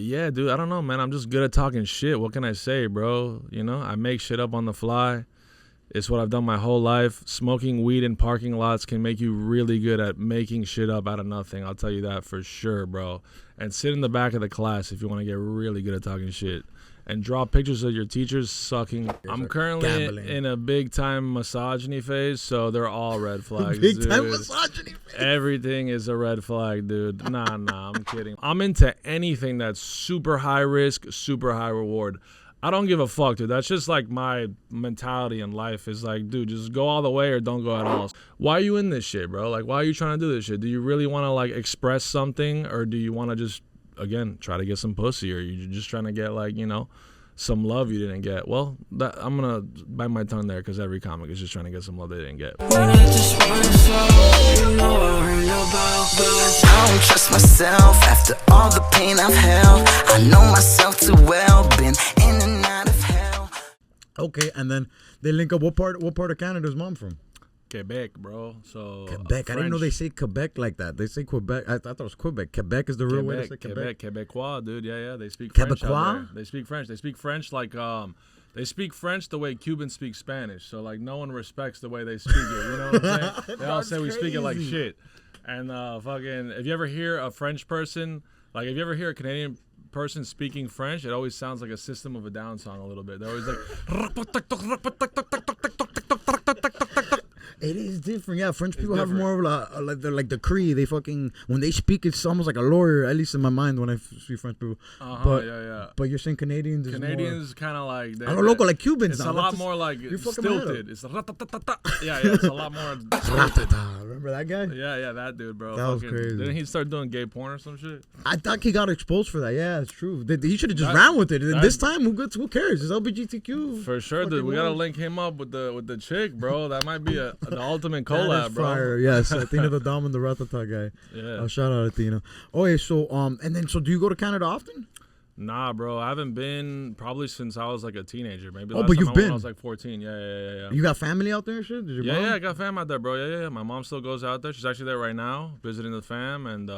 Yeah, dude, I don't know, man. I'm just good at talking shit. What can I say, bro? You know, I make shit up on the fly. It's what I've done my whole life. Smoking weed in parking lots can make you really good at making shit up out of nothing. I'll tell you that for sure, bro. And sit in the back of the class if you want to get really good at talking shit. And draw pictures of your teachers sucking. I'm currently in a big-time misogyny phase, so they're all red flags, Big-time misogyny phase? Everything is a red flag, dude. Nah, I'm kidding. I'm into anything that's super high risk, super high reward. I don't give a fuck, dude. That's just like my mentality in life is like, dude, just go all the way or don't go at all. Why are you in this shit, bro? Like, why are you trying to do this shit? Do you really want to, like, express something, or do you want to just, again, try to get some pussy, or you're just trying to get, like, you know, some love you didn't get? Well, I'm going to bite my tongue there because every comic is just trying to get some love they didn't get. I don't trust myself after all the pain I've held. I know myself too well, been in and out of hell. Okay, and then they link up. What part of Canada is mom from? Quebec, bro. So Quebec. I didn't know they say Quebec like that. They say Quebec. I thought it was Quebec. Quebec is the real way to say Quebec. Quebecois, dude. Yeah. They speak French Quebecois? out there. They speak French. They speak French like they speak French the way Cubans speak Spanish. So like no one respects the way they speak it. You know what I'm saying? They all say we speak it like shit. And fucking, if you ever hear a French person, like if you ever hear a Canadian person speaking French, it always sounds like a System of a Down song a little bit. They're always like. It is different, yeah. French people have more of like they're like the Cree. They fucking when they speak, it's almost like a lawyer. At least in my mind when I see French people. But you're saying Canadians. Canadians kind of like I don't local like Cubans. It's a lot more like stilted. It's it's a lot more stilted. Remember that guy? Yeah, that dude, bro. That was crazy. Didn't he start doing gay porn or some shit? I thought he got exposed for that. Yeah, it's true. He should have just ran with it. And this time, who cares? It's LGBTQ. For sure, dude. We gotta link him up with the chick, bro. That might be the ultimate collab, bro. Fire. Yes, Athena the Dom and the Ratata guy. Yeah. Shout out Athena. Okay, so so do you go to Canada often? Nah, bro. I haven't been probably since I was like a teenager. Maybe last but time you've been. I was like 14. Yeah. You got family out there and shit? Did your mom? Yeah, I got fam out there, bro. Yeah. My mom still goes out there. She's actually there right now, visiting the fam, and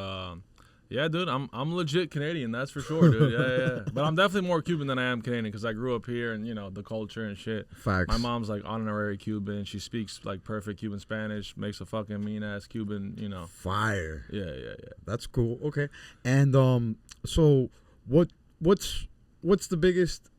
yeah, dude, I'm legit Canadian, that's for sure, dude. Yeah. But I'm definitely more Cuban than I am Canadian because I grew up here and, you know, the culture and shit. Facts. My mom's like honorary Cuban. She speaks like perfect Cuban Spanish, makes a fucking mean-ass Cuban, you know. Fire. Yeah. That's cool. Okay. And so what's the biggest,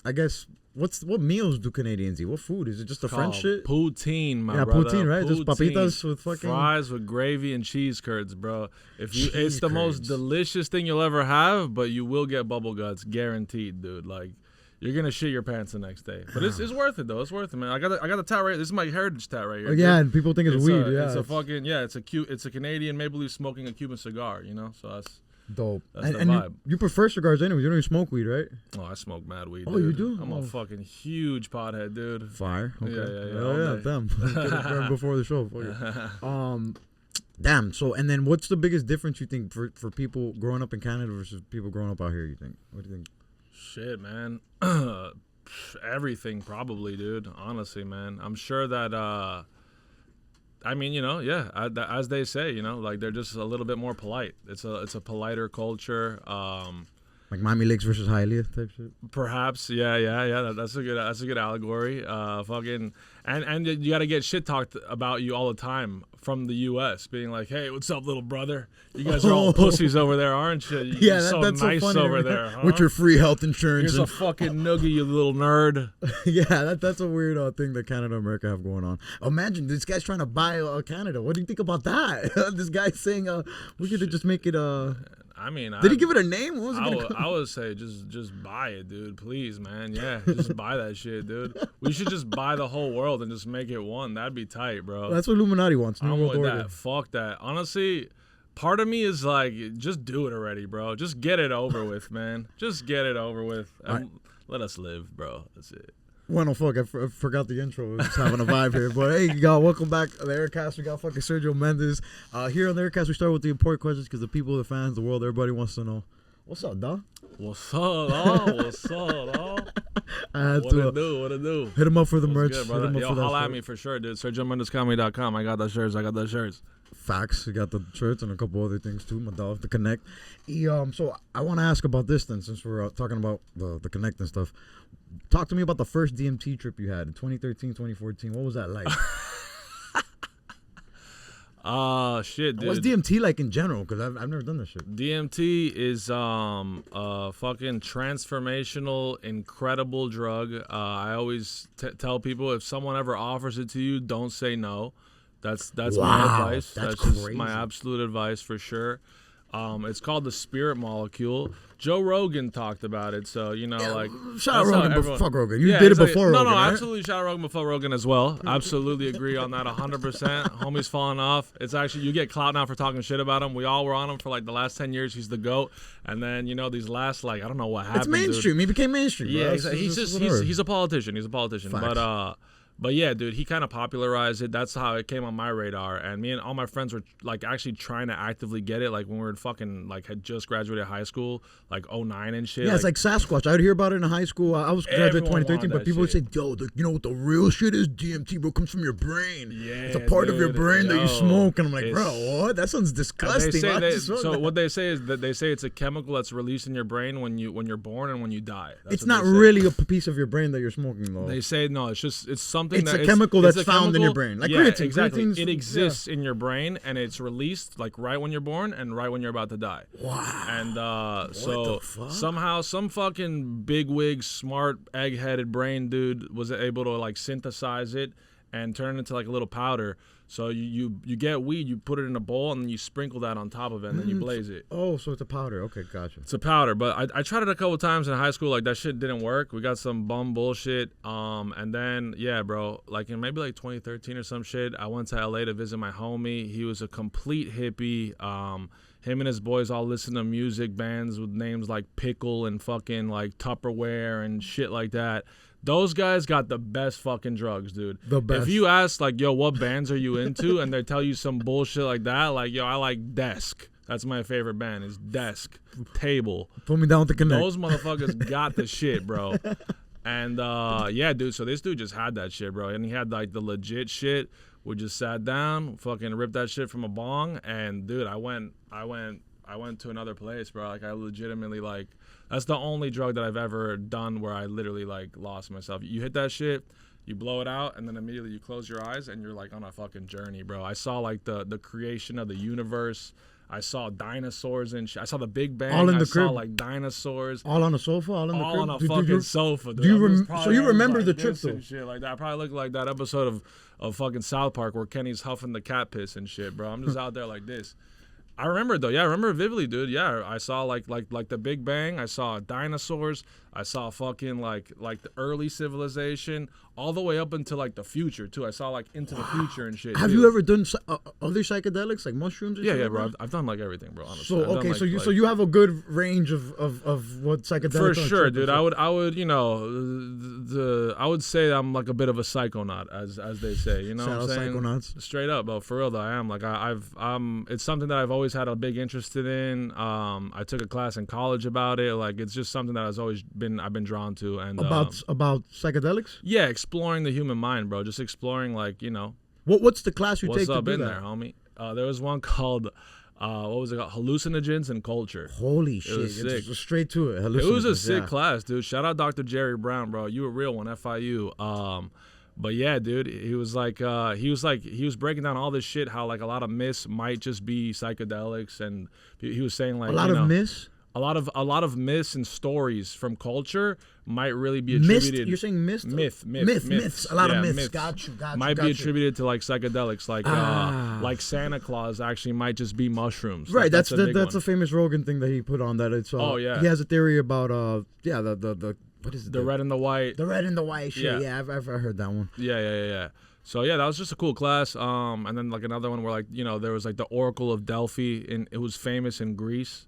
I guess, what meals do Canadians eat? What food? Is it just the French shit? Poutine, my brother. Yeah, poutine, right? Just papitas with fucking... fries with gravy and cheese curds, bro. It's the most delicious thing you'll ever have, but you will get bubble guts, guaranteed, dude. Like, you're gonna shit your pants the next day. But it's worth it, though. It's worth it, man. I got the tat right. This is my heritage tat right here. Yeah, and people think it's weed. It's a Canadian maple leaf smoking a Cuban cigar, you know? So that's... dope. That's the vibe. You prefer cigars anyway. You don't even smoke weed, right? Oh, I smoke mad weed. Oh, dude. you do? I'm a fucking huge pothead, dude. Fire. Okay. Yeah. Damn. Before the show. Damn. So, and then what's the biggest difference you think for people growing up in Canada versus people growing up out here? You think? What do you think? Shit, man. Everything, probably, dude. Honestly, man. I'm sure that. I mean, you know, yeah, as they say, you know, like they're just a little bit more polite. It's a politer culture. Like Miami Lakes versus Hialeah type shit. Perhaps, yeah. That's a good allegory. Fucking, and you got to get shit talked about you all the time from the U.S. being like, hey, what's up, little brother? You guys are all pussies over there, aren't you? You're that's nice so funny over there, huh? With your free health insurance. Here's a fucking noogie, you little nerd. Yeah, that's a weird thing that Canada and America have going on. Imagine this guy's trying to buy Canada. What do you think about that? This guy's saying we should just make it I mean, did he give it a name? What was I would say just buy it, dude. Please, man. Yeah, just buy that shit, dude. We should just buy the whole world and just make it one. That'd be tight, bro. That's what Illuminati wants. I'm with that. Fuck that. Honestly, part of me is like, just do it already, bro. Just get it over with, man. Just get it over with. And let us live, bro. That's it. Well, no, fuck, I forgot the intro. We're just having a vibe here. But hey, y'all, welcome back to the Heir Cast. We got fucking Sergio Méndez. Here on the Heir Cast, we start with the important questions because the people, the fans, the world, everybody wants to know. What's up, dog? What's up, dog? What's up, dog? What it do? Hit him up for the What's merch. Good, brother. Yo, holla at me for sure, dude. SergioMendezComedy.com. I got the shirts. Facts. You got the shirts and a couple other things too. My dog, the Connect. So I want to ask about this then, since we're talking about the Connect and stuff. Talk to me about the first DMT trip you had in 2013, 2014. What was that like? Shit, dude. What's DMT like in general? Because I've never done this shit. DMT is a fucking transformational, incredible drug. I always tell people, if someone ever offers it to you, don't say no. That's my advice. That's just crazy. my absolute advice for sure. It's called the spirit molecule. Joe Rogan talked about it, so shout out Rogan, fuck Rogan. You did it before Rogan. No, right? absolutely shout out Rogan before Rogan as well. Absolutely agree on that 100%. Homie's falling off. It's actually, you get clout now for talking shit about him. We all were on him for like the last 10 years. He's the GOAT. And then these last I don't know what happened. It's mainstream. Dude. He became mainstream. Yeah, bro. he's a politician. He's a politician. Facts. But yeah, dude, he kind of popularized it. That's how it came on my radar. And me and all my friends were like actually trying to actively get it. Like when we were fucking had just graduated high school, like 09 and shit. Yeah, it's like Sasquatch. I would hear about it in high school. I was graduated 2013, but people would say, yo, you know what the real shit is? DMT, bro, comes from your brain. Yeah, it's a part of your brain that you smoke. And I'm like, bro, what? That sounds disgusting. What they say is that it's a chemical that's released in your brain when you're born and when you die. It's not really a piece of your brain that you're smoking, though. They say no. It's something. It's a chemical that's found in your brain, like creatine. Exactly. Creatine's, it exists in your brain, and it's released like right when you're born and right when you're about to die. Wow. And so somehow some fucking bigwig, smart, egg-headed brain dude was able to like synthesize it and turn it into like a little powder. So you get weed, you put it in a bowl, and then you sprinkle that on top of it, and then you blaze it. Oh, so it's a powder. Okay, gotcha. It's a powder, but I tried it a couple of times in high school. Like, that shit didn't work. We got some bum bullshit. And then, yeah, bro, like in maybe like 2013 or some shit, I went to LA to visit my homie. He was a complete hippie. Him and his boys all listen to music bands with names like Pickle and fucking like Tupperware and shit like that. Those guys got the best fucking drugs, dude. The best. If you ask, like, yo, what bands are you into? And they tell you some bullshit like that, like, yo, I like Desk. That's my favorite band, is Desk. Table. Put me down with the Connect. Those motherfuckers got the shit, bro. And, yeah, dude, so this dude just had that shit, bro. And he had, like, the legit shit. We just sat down, fucking ripped that shit from a bong. And, dude, I went to another place, bro. Like, I legitimately, like, that's the only drug that I've ever done where I literally, like, lost myself. You hit that shit, you blow it out, and then immediately you close your eyes, and you're, like, on a fucking journey, bro. I saw, like, the creation of the universe. I saw dinosaurs and shit. I saw the Big Bang. All in the crib. crib. Saw, like, dinosaurs. All on the sofa? All in the crib? All on a fucking sofa, dude. So you remember the trip, though? Shit like that. I probably look like that episode of fucking South Park where Kenny's huffing the cat piss and shit, bro. I'm just out there like this. I remember it, though. Yeah, I remember it vividly, dude. Yeah, I saw like the Big Bang. I saw dinosaurs. I saw fucking like the early civilization, all the way up until like the future too. I saw like into the future and shit. Have you ever done other psychedelics like mushrooms? Yeah, bro. I've done like everything, bro. Honestly. So okay, so you have a good range of what psychedelics. For sure, dude. I would I would say I'm like a bit of a psychonaut, as they say. You know what I'm saying? Psychonauts. Straight up, bro. For real though, I am. Like it's something that I've always had a big interest in. I took a class in college about it. Like it's just something that I've been drawn to. And about psychedelics. Yeah, exploring the human mind, bro. Just exploring, like, what's the class you take to do that? What's up in there, homie? There was one called what was it called? Hallucinogens and Culture. Holy shit! Sick. It's straight to it. It was a sick class, dude. Shout out Dr. Jerry Brown, bro. You a real one, FIU. But yeah, dude, he was breaking down all this shit, how like a lot of myths might just be psychedelics, and he was saying like a lot of myths. A lot of myths and stories from culture might really be attributed. You're saying myths? Myths. A lot of myths. Got you. Might be attributed to like psychedelics, like Santa Claus actually might just be mushrooms. Right. Like, that's a famous Rogan thing that he put on that. It's yeah. He has a theory about the what is it? The red and the white. The red and the white shit. Yeah, I've heard that one. Yeah. So yeah, that was just a cool class. And then like another one where like there was like the Oracle of Delphi, and it was famous in Greece.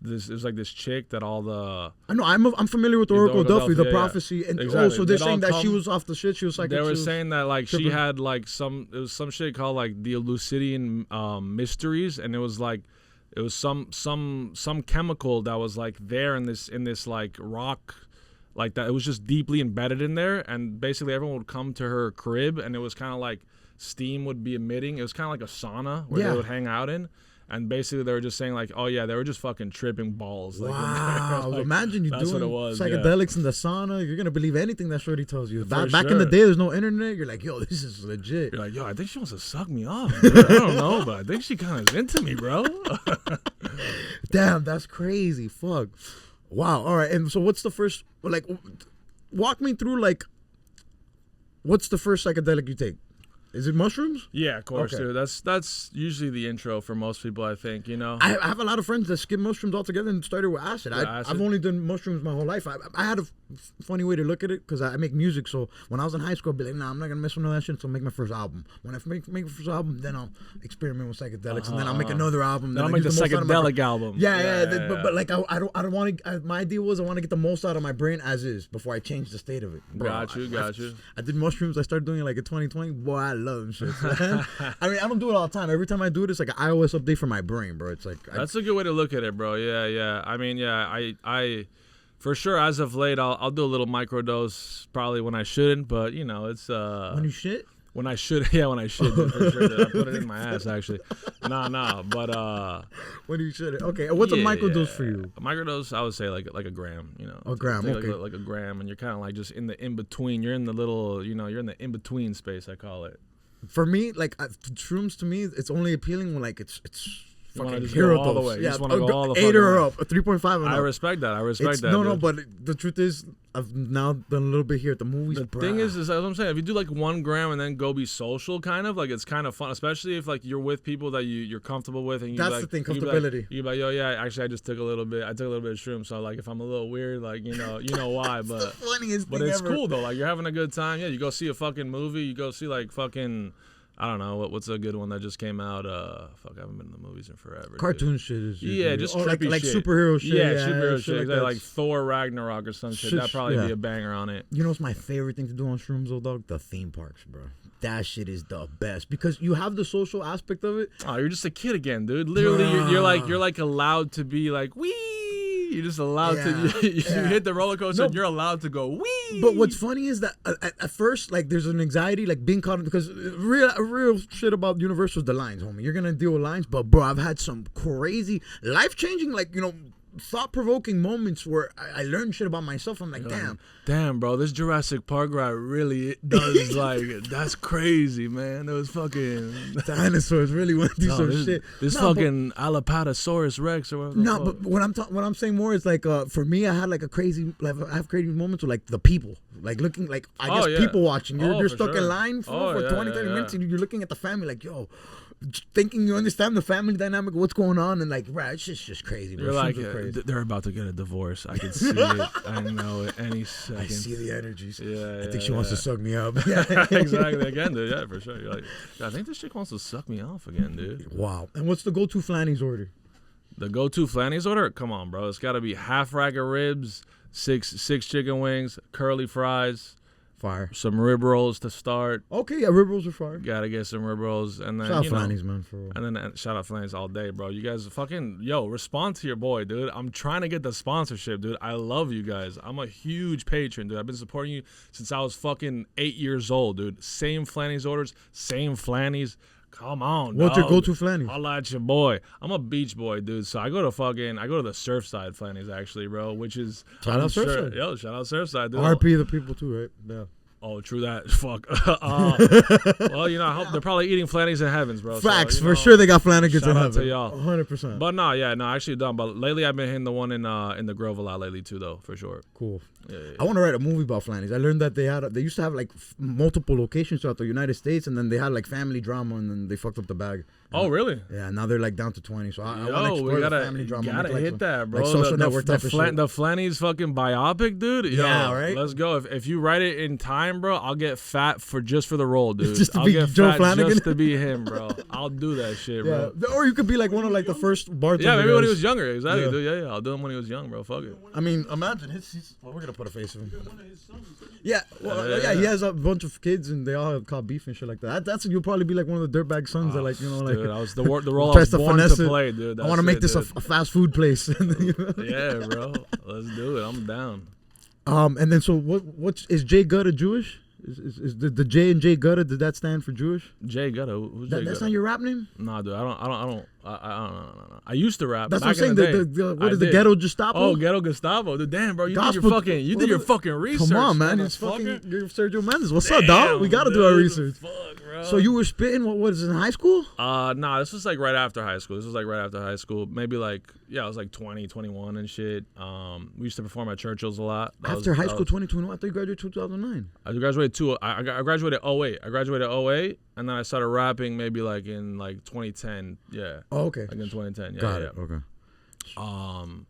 It was like this chick that all the... I know, I'm familiar with the Oracle of Delphi, the prophecy. Yeah. And exactly. so they're saying that she was off the shit, she was like... They were saying that like she had like it was some shit called like the Eleusinian mysteries, and it was some chemical that was like there in this like rock, like that. It was just deeply embedded in there, and basically everyone would come to her crib, and it was kind of like steam would be emitting. It was kind of like a sauna where they would hang out in. And basically, they were just saying, like, oh, yeah, they were just fucking tripping balls. Like, wow. like, imagine you doing psychedelics in the sauna. You're going to believe anything that shorty tells you. Back in the day, there's no internet. You're like, yo, this is legit. You're like, yo, I think she wants to suck me off. Dude. I don't know, but I think she kind of is into me, bro. Damn, that's crazy. Fuck. Wow. All right. And so what's the first, like, walk me through, like, what's the first psychedelic you take? Is it mushrooms? Yeah, of course, dude. That's usually the intro for most people, I think, you know? I have a lot of friends that skip mushrooms altogether and started with acid. I've only done mushrooms my whole life. I had a funny way to look at it because I make music. So when I was in high school, I'd be like, nah, I'm not going to mess with none of that shit until I make my first album. When I make my first album, then I'll experiment with psychedelics. And then I'll make another album. Then I'll make the psychedelic album. Yeah. But like, I don't want to, my idea was I want to get the most out of my brain as is before I change the state of it. Bro, got you. I did mushrooms. I started doing it like in 2020. Boy, I love them shit. I mean, I don't do it all the time. Every time I do it, it's like an iOS update for my brain, bro. It's like that's a good way to look at it, bro. Yeah. I mean, I for sure as of late, I'll do a little microdose probably when I shouldn't, but you know, it's when you shit. When I should, when I should, for sure. I put it in my ass, actually. Nah, but when you should, okay. What's a microdose for you? A microdose, I would say like a gram, you know. A gram, okay. Like a gram, and you're kind of like just in the in between. You're in the little, you know, you're in the in between space, I call it. For me, like shrooms, to me, it's only appealing when like it's fucking hero all the way. Yeah, you just want to go all the 8 or up, 3.5. I respect that. No, but the truth is, I've now done a little bit here at the movies. The thing is what I'm saying. If you do like 1 gram and then go be social, kind of like it's kind of fun, especially if like you're with people that you're comfortable with, and that's the thing, comfortability. You're like, yo, yeah, actually, I took a little bit of shrooms, so like if I'm a little weird, like you know why, but the funniest but thing it's ever. Cool though. Like you're having a good time. Yeah, you go see a fucking movie. You go see like fucking. I don't know what's a good one that just came out. Fuck, I haven't been in the movies in forever. Cartoon shit is just trippy like shit. Superhero shit. Yeah, superhero shit. Exactly. Like Thor Ragnarok or some shit. That'd probably be a banger on it. You know what's my favorite thing to do on shrooms, though, dog? The theme parks, bro. That shit is the best because you have the social aspect of it. Oh, you're just a kid again, dude. Literally, you're like allowed to be like wee. You're just allowed to. You hit the roller coaster. And you're allowed to go wee. But what's funny is that at first, like, there's an anxiety, like being caught because real shit about Universal is the lines, homie. You're gonna deal with lines, but bro, I've had some crazy, life-changing, like thought-provoking moments where I learned shit about myself. I'm like, damn, bro, this Jurassic Park ride really does like that's crazy, man. Those fucking dinosaurs really went through some shit. This fucking Allopotosaurus Rex or whatever. No, but what I'm saying more is like for me, I had like I have crazy moments with like the people, like looking like I guess people watching. You're stuck in line for 20, 30 minutes, and you're looking at the family like, yo. Thinking you understand the family dynamic, what's going on, and like, right, it's just crazy. Bro. You're like, they're about to get a divorce. I can see it. I know it any second. I see the energies. Yeah, I think she wants to suck me up. Exactly. Again, dude. Yeah, for sure. You're like, I think this chick wants to suck me off again, dude. Wow. And what's the go-to Flannys order? The go-to Flannys order? Come on, bro. It's got to be half rack of ribs, six chicken wings, curly fries. Fire. Some rib rolls to start. Okay, yeah, rib rolls are fire. Gotta get some rib rolls, and then shout out Flannys, man, for real. And then shout out Flannys all day, bro. You guys fucking respond to your boy, dude. I'm trying to get the sponsorship, dude. I love you guys. I'm a huge patron, dude. I've been supporting you since I was fucking 8 years old, dude. Same Flannys orders, same Flannys. Come on, what's your go-to Flannys? I'll at your boy. I'm a beach boy, dude. So I go to the Surfside Flannys, actually, bro. Which is shout out Surfside. Yo, shout out Surfside, dude. RP the people too, right? Yeah. Oh, true that. Fuck. Well, I hope they're probably eating Flannys in heavens, bro. Facts. For sure they got Flannys in heaven. Shout out to y'all. 100%. But no, actually done. But lately I've been hitting the one in the Grove a lot lately too, though, for sure. Cool. Yeah. I want to write a movie about Flannys. I learned that they used to have like multiple locations throughout the United States, and then they had like family drama, and then they fucked up the bag. Oh, really? Yeah, now they're like down to 20. So I want to explore the family drama. Gotta hit that, bro. Like Social Network type of shit. The Flannys fucking biopic, dude. Yeah, right? Let's go. If you write it in time, bro, I'll get fat for the role, dude. Just to I'll be get Joe fat Flanagan? just to be him, bro. I'll do that shit, bro. Or you could be like one of like the first bartenders. Yeah, maybe when he was younger. Exactly, dude. Yeah. I'll do him when he was young, bro. Fuck it. I mean, imagine we're gonna put a face of him. Yeah, he has a bunch of kids and they all have caught beef and shit like that. That's you'll probably be like one of the dirtbag sons that like like. Dude, I was the role I was born to play, dude. I want to make this a fast food place. Yeah, bro. Let's do it. I'm down. And then so what is Jay Gutt a Jewish? Is the J and J Gutta? Did that stand for Jewish? Jay Gutta. Who's Jay That's Gutta? not your rap name? Nah, dude. I don't. I used to rap. That's back what I'm saying. in the day. What is the Ghetto Gestapo? Oh, Ghetto Gestapo. Dude, damn, bro. You Gospel- did your fucking research. Come on, man. It's motherfucker. fucking. You're Sergio Méndez. What's up, dog? We gotta do our research. Fuck, bro. So you were spitting. What was it in high school? Nah, this was like right after high school. Maybe like, I was like 20, 21 and shit. We used to perform at Churchill's a lot. After high school, 2021. I thought you graduated 2009. I graduated I graduated 08. I graduated 08, and then I started rapping maybe like in like 2010. Yeah. Oh, okay. Like in 2010. Yeah. Got yeah. it. Okay.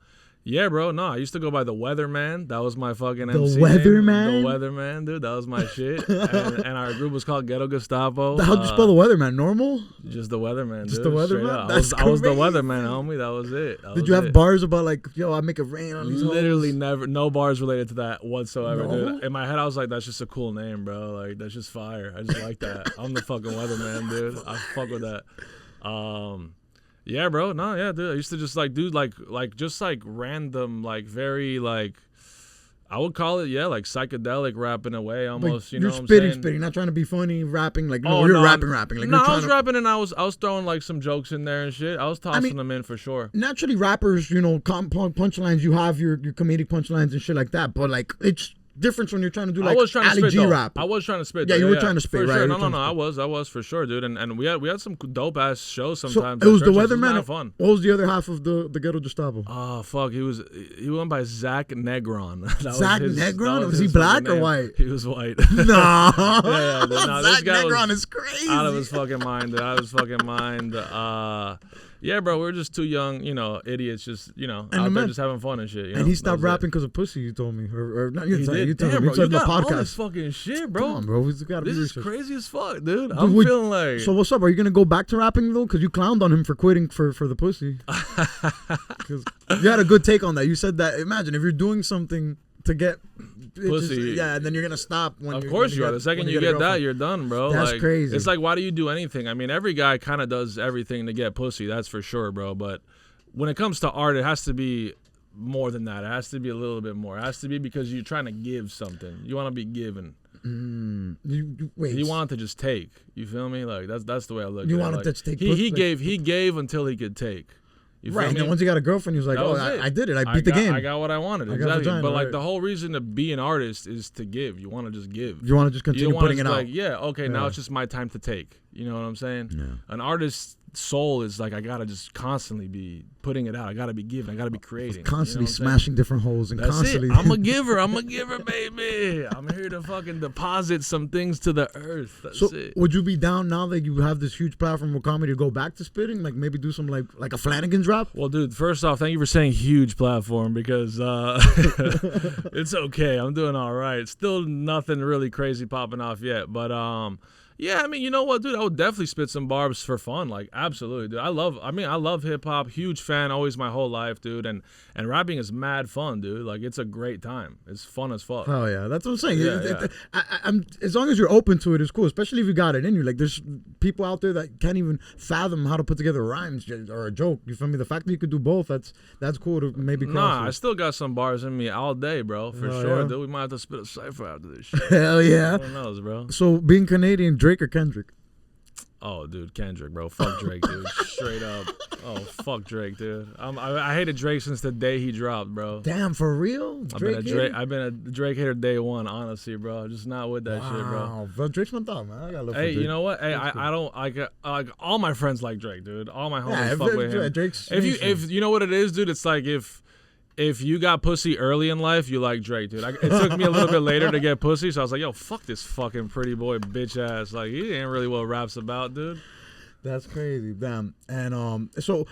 Yeah, bro. No, I used to go by the Weatherman. That was my fucking The MC Weatherman? name. The Weatherman, dude. That was my shit. and our group was called Ghetto Gestapo. How'd you spell the Weatherman? Normal? Just the Weatherman, Just dude. the Straight Weatherman? up. That's I was the crazy. Weatherman, homie. That was it. Did you have bars about like, yo, I make it rain on these Literally hoes? never, no bars related to that whatsoever, No? dude. In my head, I was like, that's just a cool name, bro. Like, that's just fire. I just like that. I'm the fucking Weatherman, dude. I fuck with that. Yeah, bro. No, yeah, dude. I used to just like do like just like random, like very like, I would call it, yeah, like psychedelic rap in a way, almost. Like, you know you're what I'm spitting, saying? spitting, not trying to be funny, rapping. Like, Oh, no, you're no, rapping. Like, No, you're I trying was to, rapping and I was throwing like some jokes in there and shit. I was tossing them in for sure. naturally, rappers, you know, punchlines. You have your comedic punchlines and shit like that. But like, it's different when you're trying to do like I was trying to Ali spit G though. rap. I was trying to spit. Yeah, though. you were trying to spit, for right? Sure. You No, were no, trying no. to I was for sure, dude. And we had some dope ass shows So sometimes. it was at the churches. It Weatherman. mad fun. What was the other half of the Ghetto Gestapo? Oh fuck, he went by Zach Negron. That Zach was his, Negron? that Was he his black fucking or name. white? He was white. Nah, yeah, no, this Zach guy Negron was is crazy. out of his fucking mind. Dude. Out of his fucking mind. Yeah, bro, we're just too young, idiots, just out there just having fun and shit. You know? And he stopped That was rapping because of pussy. You told me, or not? You He told did. me. Damn, You bro, said you in the got all this podcast. fucking shit, bro. Come on, bro. We've got to be This is research. crazy as fuck, dude. I'm feeling like. So what's up? Are you gonna go back to rapping though? Because you clowned on him for quitting for the pussy. Because you had a good take on that. You said that. Imagine if you're doing something to get Pussy. and then you're gonna stop. When Of course you are. The second you get that, you're done, bro. That's like, crazy. It's like, why do you do anything? I mean, every guy kind of does everything to get pussy. That's for sure, bro. But when it comes to art, it has to be more than that. It has to be a little bit more. It has to be because you're trying to give something. You want to be given. Wait. He wanted to just take. You feel me? Like that's the way I look. You at it. wanted Like, to just take. He gave until he could take. You feel Right, and me? then once he got a girlfriend, he was like, That "Oh, was it. I did it. I beat the game." I got what I wanted. I got Exactly. vagina, But like right. the whole reason to be an artist is to give. You want to just give. You want to just You continue don't want putting to it out. like, yeah, okay, now Yeah. it's just my time to take. You know what I'm saying? Yeah. An artist's soul is like, I gotta just constantly be putting it out. I gotta be giving. I gotta be creating. Constantly you know what I'm saying? smashing different holes and That's constantly. it. I'm a giver. I'm a giver, baby. I'm here to fucking deposit some things to the earth. That's So it. would you be down now that you have this huge platform with comedy to go back to spitting? Like maybe do some like a Flanagan's rap? Well, dude, first off, thank you for saying huge platform because it's okay. I'm doing all right. Still nothing really crazy popping off yet. But yeah, I mean, you know what, dude? I would definitely spit some barbs for fun. Like, absolutely, dude. I love hip hop. Huge fan, always my whole life, dude. And rapping is mad fun, dude. Like, it's a great time. It's fun as fuck. Oh yeah, that's what I'm saying. Yeah, I'm as long as you're open to it, it's cool. Especially if you got it in you. Like there's people out there that can't even fathom how to put together rhymes or a joke. You feel me? The fact that you could do both, that's cool to maybe cross. Nah, it. I still got some bars in me all day, bro. For Oh, sure, yeah? dude. We might have to spit a cipher after this shit. Hell yeah. Who knows, bro? So being Canadian, Drake or Kendrick? Oh, dude, Kendrick, bro. Fuck Drake, dude. Straight up. Oh, fuck Drake, dude. I hated Drake since the day he dropped, bro. Damn, for real? I've been a Drake hater day one, honestly, bro. Just not with that shit, bro. Wow, but Drake's my thought, man. I gotta love Hey, for Drake. you know what? Hey, That's cool. I don't like all my friends like Drake, dude. All my homies Yeah, fuck with him. Drake's If you know what it is, dude, it's like if you got pussy early in life, you like Drake, dude. It took me a little bit later to get pussy, so I was like, yo, fuck this fucking pretty boy bitch ass. Like, he ain't really what rap's about, dude. That's crazy, damn. And so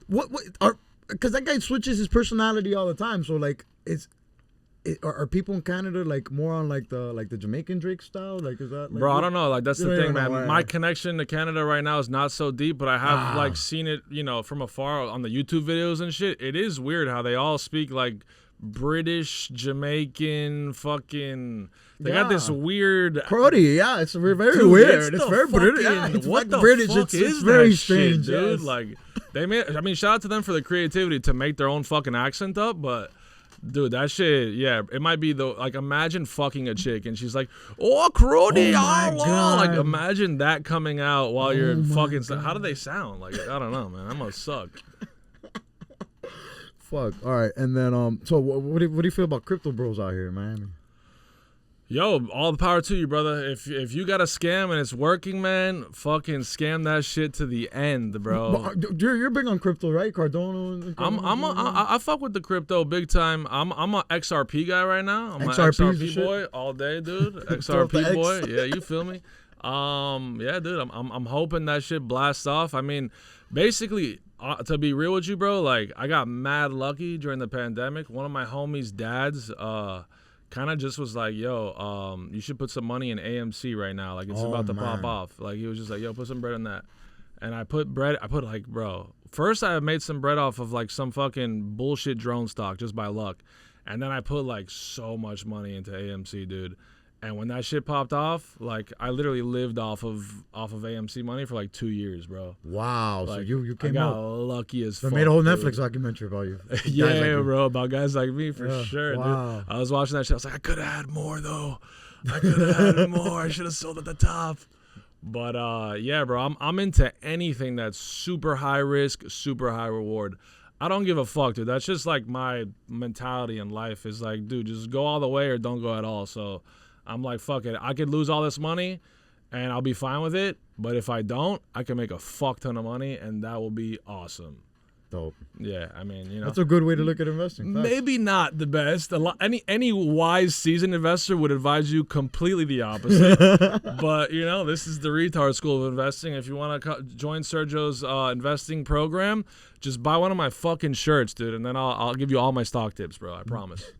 what are because that guy switches his personality all the time. So like, are people in Canada like more on like the Jamaican Drake style? Like, is that like, Bro, I don't know. Like, that's the You thing, don't man. know, My yeah. connection to Canada right now is not so deep, but I have like seen it, from afar on the YouTube videos and shit. It is weird how they all speak like British, Jamaican, fucking. They got this weird. Crody, yeah, it's very Dude, weird. It's the very British. Yeah, fucking- it's what like the British. fuck It's is very that strange, shit, dude? yes. Like, they made. I mean, shout out to them for the creativity to make their own fucking accent up, but Dude, that shit, yeah, it might be like imagine fucking a chick and she's like, oh, cruddy, my God. like imagine that coming out while you're fucking. How do they sound? Like I don't know, man. That must suck. Fuck. All right, and then so what do you feel about crypto bros out here in Miami? Yo, all the power to you, brother. If you got a scam and it's working, man, fucking scam that shit to the end, bro. You're big on crypto, right? Cardano. I fuck with the crypto big time. I'm a XRP guy right now. I'm XRP an XRP boy all day, dude. XRP boy. Yeah, you feel me? Yeah, dude. I'm hoping that shit blasts off. I mean, basically, to be real with you, bro, like I got mad lucky during the pandemic. One of my homies' dads, kind of just was like, yo, you should put some money in AMC right now. Like, it's about to pop off. Like, he was just like, yo, put some bread in that. And I put like, bro, first I made some bread off of like some fucking bullshit drone stock just by luck. And then I put like so much money into AMC, dude. And when that shit popped off, like I literally lived off of AMC money for like 2 years, bro. Wow. Like, So you came I got out. lucky as They fuck. made a whole dude. Netflix documentary about you. Yeah, Guys like you. bro, about guys like me for sure, wow. dude. I was watching that shit. I was like, I could have had more though. I could have had more. I should have sold at the top. But yeah, bro, I'm into anything that's super high risk, super high reward. I don't give a fuck, dude. That's just like my mentality in life. Is like, dude, just go all the way or don't go at all. So I'm like, fuck it. I could lose all this money and I'll be fine with it. But if I don't, I can make a fuck ton of money and that will be awesome. Dope. Yeah, I mean, you know. That's a good way to look at investing. Facts. Maybe not the best. Any wise seasoned investor would advise you completely the opposite. But you know, this is the retard school of investing. If you want to join Sergio's investing program, just buy one of my fucking shirts, dude, and then I'll give you all my stock tips, bro. I promise.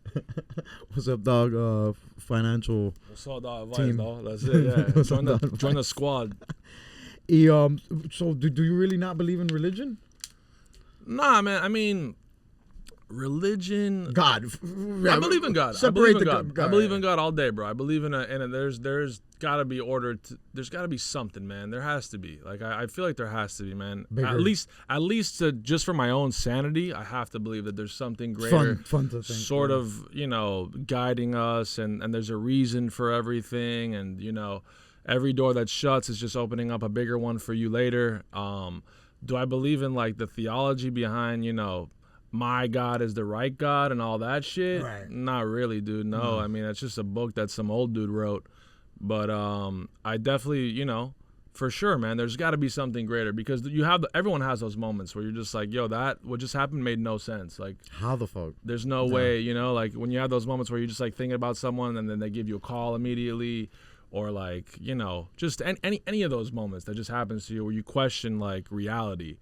What's up, dog? Financial. What's up, dog? Advice, Team. dog. That's it. Yeah, What's up, dog? join the squad. So do you really not believe in religion? Nah, man. I mean, religion. God. I believe in God. Separate I believe in the God. God. I believe in God all day, bro. I believe in a there's gotta be order. There's gotta be something, man. There has to be. Like I feel like there has to be, man. Bigger. At least just for my own sanity, I have to believe that there's something greater, Fun to think. sort of, you know, guiding us, and there's a reason for everything, and you know, every door that shuts is just opening up a bigger one for you later. Do I believe in like the theology behind, you know, my God is the right God and all that shit? Right. Not really, dude. No, I mean, it's just a book that some old dude wrote. But I definitely, you know, for sure, man, there's got to be something greater because everyone has those moments where you're just like, yo, what just happened made no sense. Like, How the fuck? there's no way, you know, like when you have those moments where you're just like thinking about someone and then they give you a call immediately. Or like, you know, just any of those moments that just happens to you where you question like reality.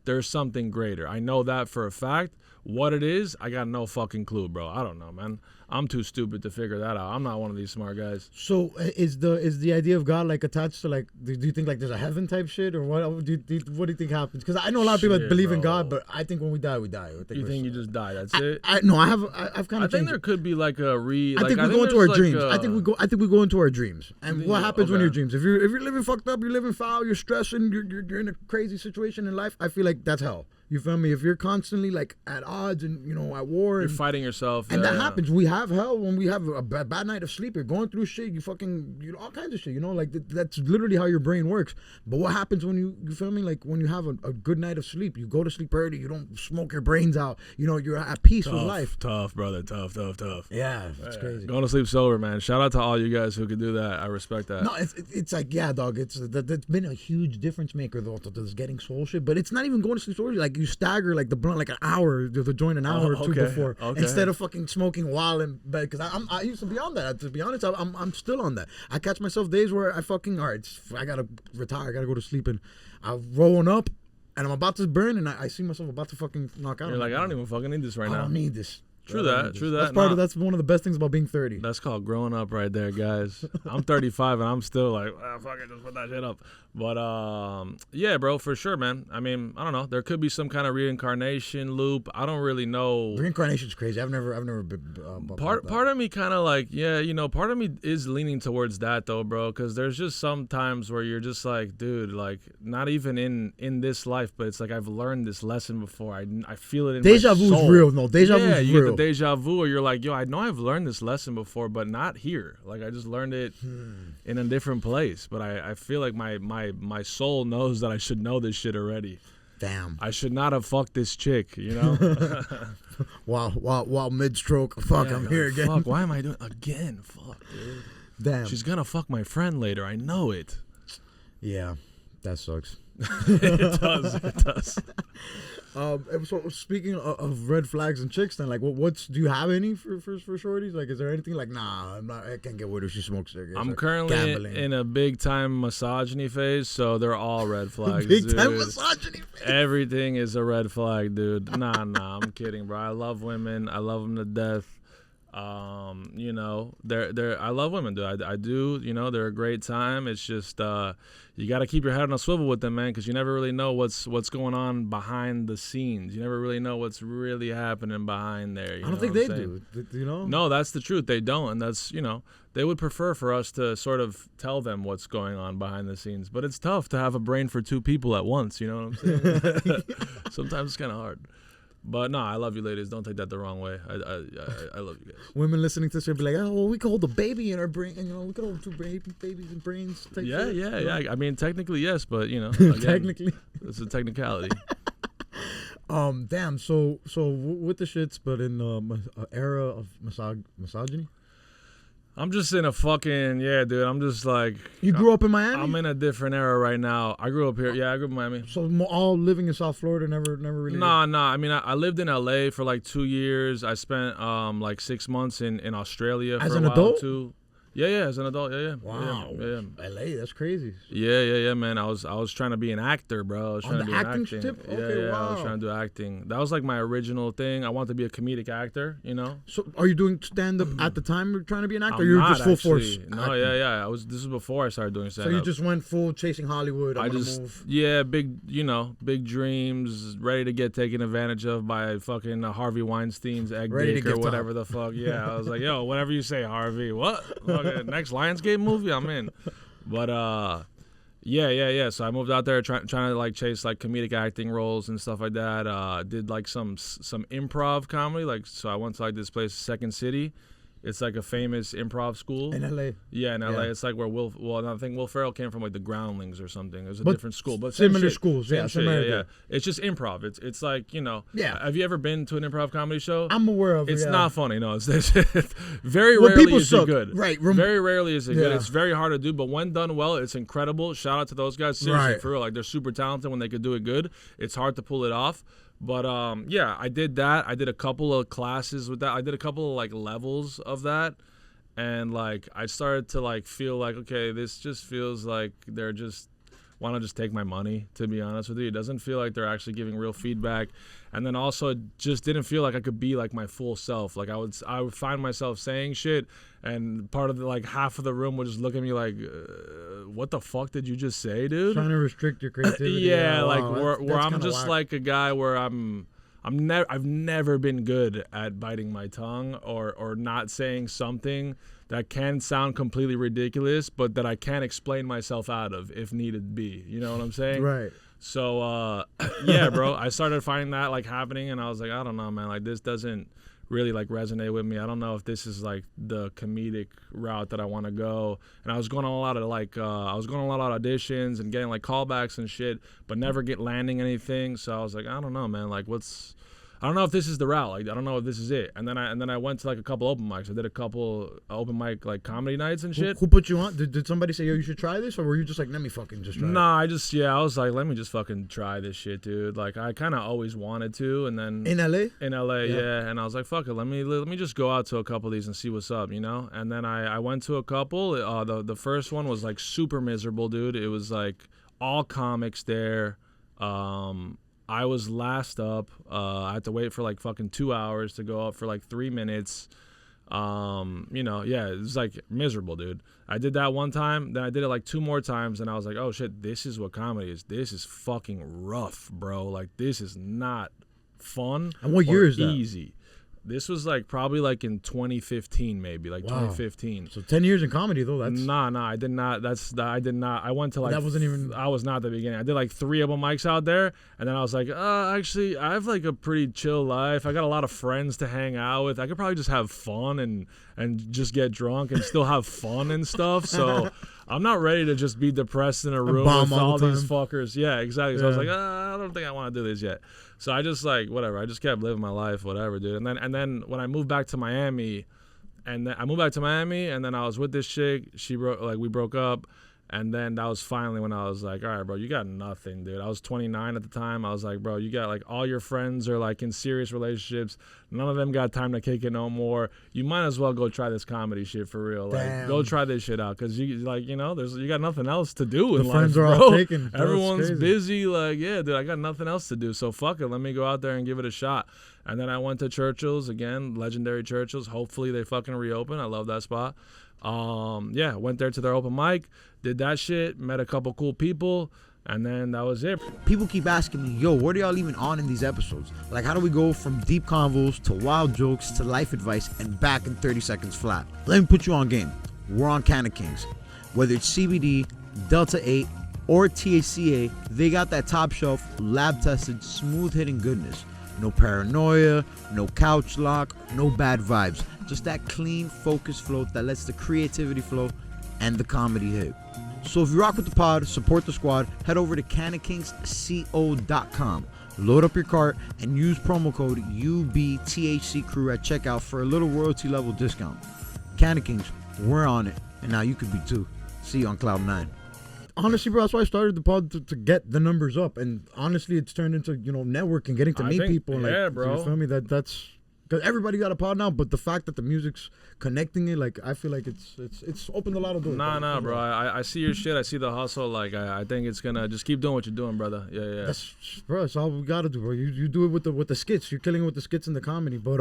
There's something greater. I know that for a fact. What it is, I got no fucking clue, bro. I don't know, man. I'm too stupid to figure that out. I'm not one of these smart guys. So is the idea of God like attached to like? Do you think like there's a heaven type shit or what? What do you think happens? Because I know a lot of people that Shit, believe in bro. God, but I think when we die, we die. You think you just die? That's it? No, I've kind I of. think there could be like a I think we go into our dreams. I think we go into our dreams. And what happens when okay. your dreams? If you're living fucked up, you're living foul, you're stressing, you're in a crazy situation in life. I feel like that's hell. You feel me? If you're constantly like at odds and you know at war, You're and fighting yourself. and yeah. that happens. We have hell when we have a bad night of sleep. You're going through shit. You all kinds of shit. You know, like that's literally how your brain works. But what happens when you feel me? Like when you have a good night of sleep, you go to sleep early. You don't smoke your brains out. You know, you're at peace with life. Tough, brother. Tough. Yeah, it's crazy. Going to sleep sober, man. Shout out to all you guys who could do that. I respect that. No, it's like, yeah, dog. That's been a huge difference maker though to this getting soul shit. But it's not even going to sleep sober. Like you stagger like the blunt like an hour, the joint an hour or two before, instead of fucking smoking while in bed. Because I used to be on that. To be honest, I'm still on that. I catch myself days where I fucking I gotta retire. I gotta go to sleep, and I'm rolling up, and I'm about to burn, and I see myself about to fucking knock out. You're like, I don't even fucking need this right I now. don't need this. True that. That's one of the best things about being 30. That's called growing up right there, guys. I'm 35 and I'm still like, fuck it, just put that shit up. But yeah, bro, for sure, man. I mean, I don't know. There could be some kind of reincarnation loop. I don't really know. Reincarnation's crazy. I've never been Part of me kind of like, yeah, you know, part of me is leaning towards that though, bro, because there's just some times where you're just like, dude, like not even in this life, but it's like I've learned this lesson before. I feel it in Deja my vu's soul. real. No, deja vu's you real. get a deja vu, or you're like, yo, I know I've learned this lesson before, but not here. Like I just learned it in a different place. But I feel like my soul knows that I should know this shit already. Damn. I should not have fucked this chick, you know? While mid-stroke, fuck, I'm here again. Fuck, why am I doing again? Fuck, dude. Damn. She's gonna fuck my friend later. I know it. Yeah, that sucks. It does. It does. So speaking of red flags and chicks, then like, do you have any for shorties? Like, is there anything like, nah, I can't get with her. She smokes cigarettes. I'm currently in a big time misogyny phase, so they're all red flags. Big time misogyny phase. Everything is a red flag, dude. Nah, I'm kidding, bro. I love women. I love them to death. You know, I love women, dude. I do. You know, they're a great time. It's just you got to keep your head on a swivel with them, man, because you never really know what's going on behind the scenes. You never really know what's really happening behind there. I don't think they do. You know? No, that's the truth. They don't, and that's, you know, they would prefer for us to sort of tell them what's going on behind the scenes. But it's tough to have a brain for two people at once. You know what I'm saying? Sometimes it's kind of hard. But no, I love you, ladies. Don't take that the wrong way. I love you guys. Women listening to this will be like, oh, well, we can hold a baby in our brain. You know, we can hold two babies in brains. Yeah. I mean, technically, yes, but you know, again, technically, it's a technicality. Damn. So with the shits, but in era of misogyny. I'm just in a fucking, dude. I'm just like. You grew up in Miami? I'm in a different era right now. I grew up here. Yeah, I grew up in Miami. So all living in South Florida, never really. Nah. I mean, I lived in LA for like 2 years. I spent like 6 months in Australia for a while adult? too. Yeah, as an adult, yeah. Wow. Yeah. LA, that's crazy. Yeah, man. I was trying to be an actor, bro. I was trying to do acting acting. tip? Yeah, Okay, wow. I was trying to do acting. That was like my original thing. I wanted to be a comedic actor, you know. So, are you doing stand up at the time you're trying to be an actor? I'm or you're not, just full actually. force? No, acting? yeah. This was before I started doing stand up. So you just went full chasing Hollywood. Big dreams, ready to get taken advantage of by fucking Harvey Weinstein's egg Ready dick or whatever the fuck. Yeah, I was like, yo, whatever you say, Harvey. What? Fucking next Lionsgate movie, I'm in. But yeah. So I moved out there trying to like chase like comedic acting roles and stuff like that. Did like some improv comedy. Like, so I went to like this place, Second City. It's like a famous improv school. In LA. Yeah, in LA. It's like where I think Will Ferrell came from, like the Groundlings or something. It was a But different school. But similar schools, same shit, similar. Yeah. It's just improv. It's like, you know. Yeah. Have you ever been to an improv comedy show? I'm aware of it. It's yeah. not funny. No, it's very rarely is it good. Right. Very rarely is it good. Yeah. It's very hard to do, but when done well, it's incredible. Shout out to those guys. Seriously, Right. for real. Like, they're super talented when they could do it good. It's hard to pull it off. But yeah, I did that. I did a couple of classes with that. I did a couple of like levels of that. And like I started to like feel like, okay, this just feels like they're just want to just take my money, to be honest with you. It doesn't feel like they're actually giving real feedback. And then also it just didn't feel like I could be like my full self. Like I would find myself saying shit, and part of the like half of the room would just look at me like, what the fuck did you just say, dude? Trying to restrict your creativity. Yeah, like wow, where I'm just whack. like a guy where I've never been good at biting my tongue or not saying something that can sound completely ridiculous, but that I can explain myself out of if needed be. You know what I'm saying? Right. So yeah, bro, I started finding that like happening, and I was like, I don't know, man, like this doesn't really like resonate with me. I don't know if this is like the comedic route that I want to go. And I was going on a lot of like auditions and getting like callbacks and shit, but never landing anything. So I was like, I don't know, man, like I don't know if this is the route. Like I don't know if this is it. And then I went to like a couple open mics. I did a couple open mic like comedy nights and shit. Who put you on? Did somebody say, yo, you should try this, or were you just like, let me fucking just try? Nah, I was like, let me just fucking try this shit, dude. Like I kind of always wanted to, and then in LA. Yeah. And I was like, fuck it, let me just go out to a couple of these and see what's up, you know. And then I went to a couple. The first one was like super miserable, dude. It was like all comics there. I was last up. I had to wait for like fucking 2 hours to go up for like 3 minutes. You know, yeah, it was like miserable, dude. I did that one time, then I did it like 2 more times, and I was like, oh shit, this is what comedy is. This is fucking rough, bro. Like this is not fun. And what year is that? Easy. This was like probably like in 2015, maybe like 2015. So 10 years in comedy though. That's Nah, I did not. I did not. I went to like that wasn't even. I was not at the beginning. I did like 3 open mics out there, and then I was like, actually, I have like a pretty chill life. I got a lot of friends to hang out with. I could probably just have fun and just get drunk and still have fun and stuff. So I'm not ready to just be depressed in a room with all these fuckers. Yeah, exactly. So I was like, I don't think I want to do this yet. So I just like whatever. I just kept living my life, whatever, dude. And then when I moved back to Miami, and then I was with this chick. We broke up. And then that was finally when I was like, all right, bro, you got nothing, dude. I was 29 at the time. I was like, bro, you got like all your friends are like in serious relationships. None of them got time to kick it no more. You might as well go try this comedy shit for real. Like, go try this shit out because you got nothing else to do in life, friends are bro. all taken. Everyone's busy. Like, yeah, dude, I got nothing else to do. So fuck it. Let me go out there and give it a shot. And then I went to Churchill's again, legendary Churchill's. Hopefully they fucking reopen. I love that spot. Went there to their open mic, did that shit, met a couple cool people, and then that was it. People keep asking me, yo, what are y'all even on in these episodes? Like, how do we go from deep convos to wild jokes to life advice and back in 30 seconds flat? Let me put you on game. We're on Canna Kings. Whether it's CBD, Delta 8, or THCA, they got that top shelf, lab tested, smooth hitting goodness. No paranoia, no couch lock, no bad vibes. Just that clean, focused flow that lets the creativity flow and the comedy hit. So if you rock with the pod, support the squad, head over to cannakingsco.com. Load up your cart and use promo code UBTHCCrew at checkout for a little royalty level discount. Canna Kings, we're on it. And now you could be too. See you on Cloud 9. Honestly, bro, that's why I started the pod to get the numbers up, and honestly, it's turned into networking, getting to meet people. Yeah, like, bro. You feel me? That's because everybody got a pod now, but the fact that the music's connecting it, like I feel like it's opened a lot of doors. Nah, bro. I see your shit. I see the hustle. Like I think it's gonna just keep doing what you're doing, brother. Yeah. That's all we gotta do, bro. You do it with the skits. You're killing it with the skits and the comedy. But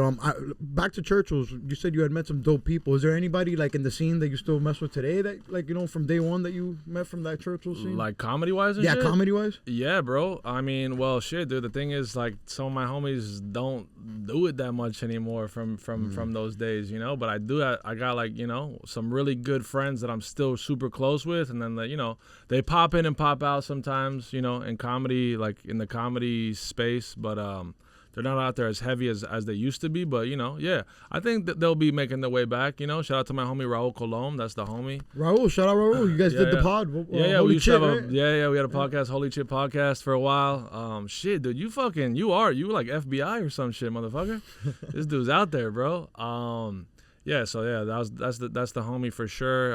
back to Churchill's. You said you had met some dope people. Is there anybody like in the scene that you still mess with today that from day one that you met from that Churchill's scene? Like comedy wise? Yeah, comedy wise. Yeah, bro. I mean, well, shit, dude. The thing is, like, some of my homies don't do it that much anymore from those days, but I do. I got like some really good friends that I'm still super close with, and then they pop in and pop out sometimes, in comedy, like in the comedy space, but they're not out there as heavy as they used to be, but yeah, I think that they'll be making their way back. Shout out to my homie Raul Colom, that's the homie. Raul, shout out Raul. You guys did the pod. We used to have we had a podcast, Holy Chip Podcast for a while. Shit, dude, you were like FBI or some shit, motherfucker. This dude's out there, bro. That's the homie for sure.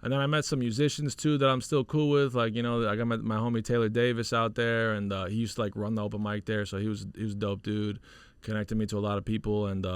And then I met some musicians too that I'm still cool with. Like, I got my homie Taylor Davis out there, and he used to like run the open mic there, so he was a dope dude. Connected me to a lot of people, and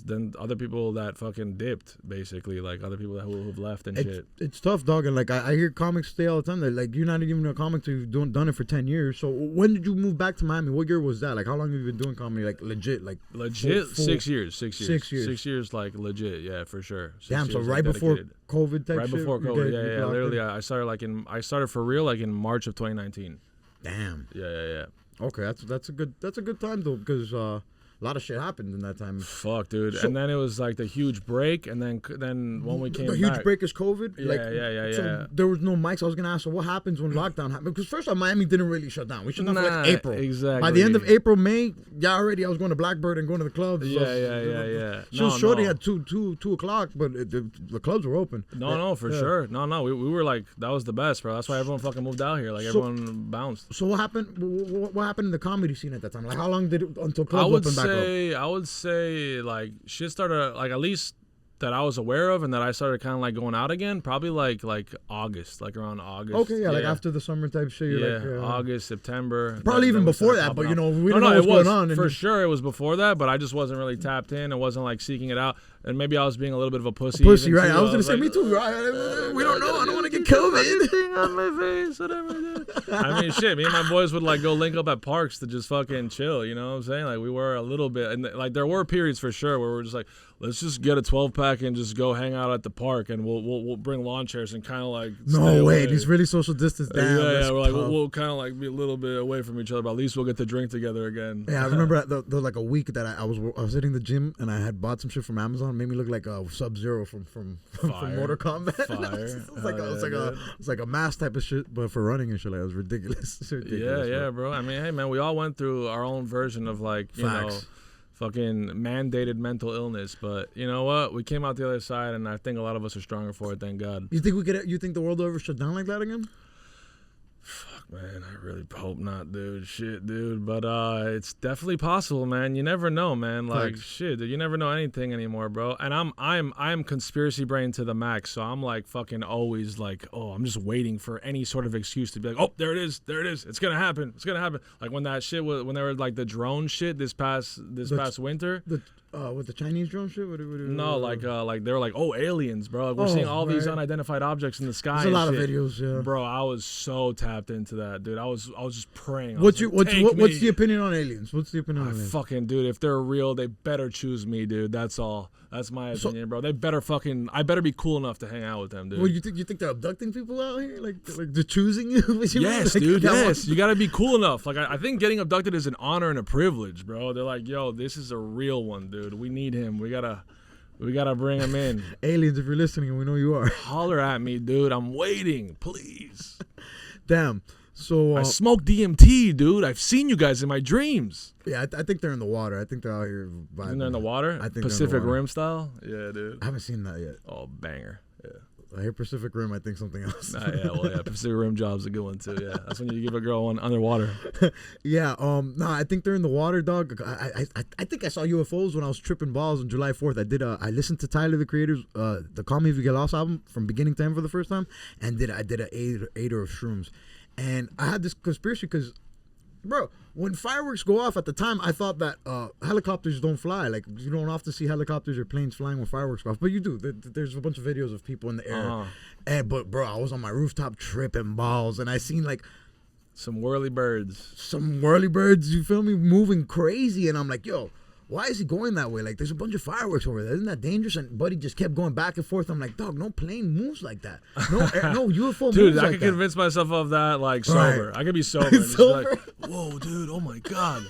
then other people that fucking dipped, basically, like other people who've left and shit. It's tough, dog, and like I hear comics say all the time that like you're not even a comic till you've done it for 10 years. So when did you move back to Miami? What year was that? Like how long have you been doing comedy? Like legit? 6 years. 6 years. 6 years. 6 years, like legit, yeah, for sure. Damn, so right before COVID type shit? Right before COVID, yeah. Literally, I started for real like in March of 2019. Damn. Yeah. Okay, that's a good time though, because a lot of shit happened in that time. Fuck, dude. So, and then it was like the huge break, and then when we came back. The huge break is COVID? Yeah. So there was no mics. I was going to ask, so what happens when lockdown happened? Because first off, Miami didn't really shut down. We shut down for like April. Exactly. By the end of April, May, I was going to Blackbird and going to the clubs. Yeah. So shorty had 2 o'clock, but the clubs were open. No, for sure. No. We were like, that was the best, bro. That's why everyone fucking moved out here. Like, everyone bounced. So what happened? What happened in the comedy scene at that time? Like, how long did it until clubs opened back up? I would say like shit started like at least that I was aware of and that I started kind of like going out again probably like August, like around August. Okay, yeah, like after the summer type shit. August, September. Probably even before that, but we don't know what's going on. For sure, it was before that, but I just wasn't really tapped in. I wasn't like seeking it out, and maybe I was being a little bit of a pussy. Right? Too. I was gonna say me too. Right? We don't know. I don't want to get COVID on my face, whatever. Dude. I mean, shit. Me and my boys would like go link up at parks to just fucking chill. You know what I'm saying? Like we were a little bit, and like there were periods for sure where we're just like, let's just get a 12-pack back and just go hang out at the park, and we'll bring lawn chairs and kind of like stay No way, away. these really social distance. Damn, yeah, we're like tough. we'll kind of like be a little bit away from each other, but at least we'll get to drink together again. Yeah, I remember the like a week that I was hitting the gym and I had bought some shit from Amazon. It made me look like a Sub-Zero from Mortal Kombat. Fire. It's like a mask type of shit, but for running and shit. Like, it was ridiculous. It's ridiculous. Yeah, bro. I mean, hey, man, we all went through our own version of like, you know, fucking mandated mental illness. But you know what? We came out the other side, and I think a lot of us are stronger for it. Thank God. You think we could? You think the world will ever shut down like that again? Fuck, man, I really hope not, dude. Shit, dude. But it's definitely possible, man. You never know, man. Like shit, dude, you never know anything anymore, bro. And I'm conspiracy brain to the max. So I'm like fucking always like, oh, I'm just waiting for any sort of excuse to be like, oh, there it is. It's gonna happen. Like when that shit was, when there were like the drone shit this past winter. With the Chinese drone shit? No, like they were like, oh, aliens, bro. Like, we're seeing all these unidentified objects in the sky. There's a lot of videos, yeah. Bro, I was so tapped into that, dude. I was just praying. What's the opinion on aliens? What's the opinion on aliens? Fucking dude, if they're real, they better choose me, dude. That's all. That's my opinion, bro. They better I better be cool enough to hang out with them, dude. Well, you think they're abducting people out here? Like they're choosing you? Yes, like, dude, yes. You gotta be cool enough. Like I think getting abducted is an honor and a privilege, bro. They're like, yo, this is a real one, dude. We need him. We gotta bring him in. Aliens, if you're listening, and we know you are. Holler at me, dude. I'm waiting, please. Damn. So I smoke DMT, dude. I've seen you guys in my dreams. Yeah, I think they're in the water. I think they're out here vibing. Isn't they're in the water? I think Pacific Rim style? Yeah, dude. I haven't seen that yet. Oh, banger. Yeah. I hear Pacific Rim, I think something else. Pacific Rim Job's a good one too. Yeah, that's when you give a girl one underwater. Yeah, I think they're in the water, dog. I think I saw UFOs when I was tripping balls on July 4th. I listened to Tyler the Creator's the Call Me If You Get Lost album from beginning to end for the first time, and I did an eighter of shrooms, and I had this conspiracy because, bro, when fireworks go off at the time, I thought that helicopters don't fly. Like, you don't often see helicopters or planes flying when fireworks go off, but you do. There's a bunch of videos of people in the air. But bro, I was on my rooftop tripping balls, and I seen like some whirly birds. You feel me, moving crazy, and I'm like, yo, why is he going that way? Like, there's a bunch of fireworks over there. Isn't that dangerous? And Buddy just kept going back and forth. I'm like, dog, no plane moves like that. No UFO dude, moves I like could that. convince myself of that, like, sober. I could be sober. And just be like, whoa, dude, oh my God.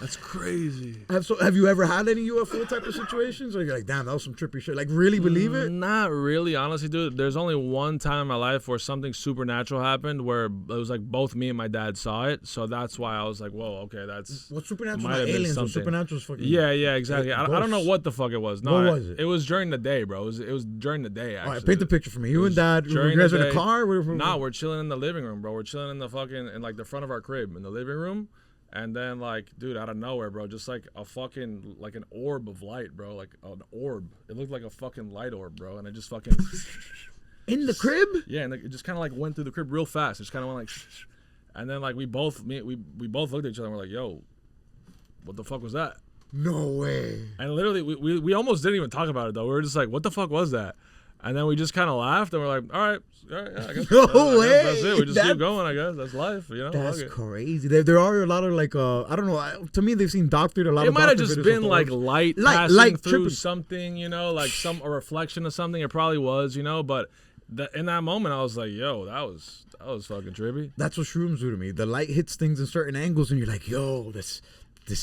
That's crazy. Have you ever had any UFO type of situations? Or you're like, damn, that was some trippy shit. Like, really believe it? Not really, honestly, dude. There's only one time in my life where something supernatural happened where it was like both me and my dad saw it. So that's why I was like, whoa, okay, that's... What's supernatural? Not aliens. What supernatural's fucking... Yeah, exactly. I don't know what the fuck it was. No, what was it? It was during the day, bro. It was during the day, actually. All right, paint the picture for me. You and Dad, you guys in a car? Nah, we're chilling in the living room, bro. We're chilling in the fucking... in like the front of our crib, in the living room. And then, like, dude, out of nowhere, bro, just like a fucking, like an orb of light, bro. Like an orb. It looked like a fucking light orb, bro. And it just fucking... In the crib? Yeah, and it just kind of like went through the crib real fast. It just kind of went like... And then, like, we both looked at each other and we're like, yo, what the fuck was that? No way. And literally, we almost didn't even talk about it, though. We were just like, what the fuck was that? And then we just kind of laughed, and we're like, all right, yeah, I guess. No I way. guess that's it. We just keep going, I guess. That's life, you know? That's crazy. There are a lot of, like, I don't know. To me, they've seen doctored a lot of it might have just been, like, light passing through tripping. something, you know? Like, a reflection of something. It probably was, you know? But in that moment, I was like, yo, that was fucking trippy. That's what shrooms do to me. The light hits things in certain angles, and you're like, yo, this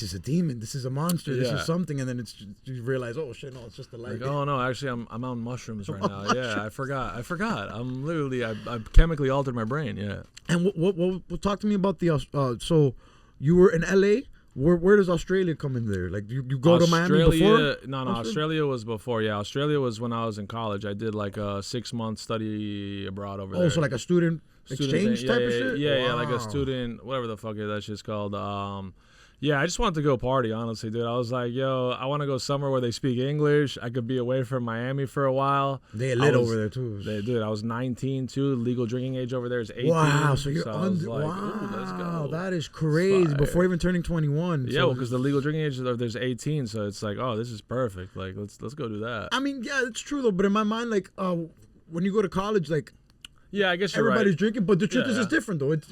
is a demon, this is a monster, this is something, and then you realize, oh shit, no, it's just the light. Like, oh no, actually, I'm on mushrooms right now. Yeah, I forgot. I'm literally, I've chemically altered my brain. Yeah. And what talk to me about the so you were in LA. Where does Australia come in there? Like you go to Miami before? No, Australia was before. Yeah, Australia was when I was in college. I did like a 6-month study abroad over there. Oh, so like a student exchange type of shit? Yeah, like a student, whatever the fuck that shit's called. Yeah, I just wanted to go party, honestly, dude. I was like, yo, I want to go somewhere where they speak English. I could be away from Miami for a while. They lit over there, too. Dude, I was 19, too. Legal drinking age over there is 18. Wow, so you're under... Like, wow, let's go. That is crazy. Before even turning 21. Yeah, well, because the legal drinking age, there's 18, so it's like, oh, this is perfect. Like, let's go do that. I mean, yeah, it's true, though. But in my mind, like, when you go to college, like, Yeah, I guess you're everybody's right. drinking, but the truth is Yeah. it's different though. It's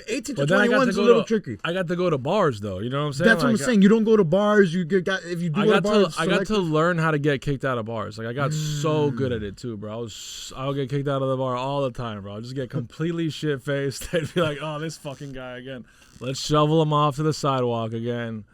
18 to But then I 21 got is to a go little to tricky. I got to go to bars though. You know what I'm saying? That's what I'm saying. You don't go to bars. You get if you do go to bars. I got to learn how to get kicked out of bars. Like I got so good at it too, bro. I'll get kicked out of the bar all the time, bro. I'll just get completely shit faced. They'd be like, "Oh, this fucking guy again. Let's shovel him off to the sidewalk again."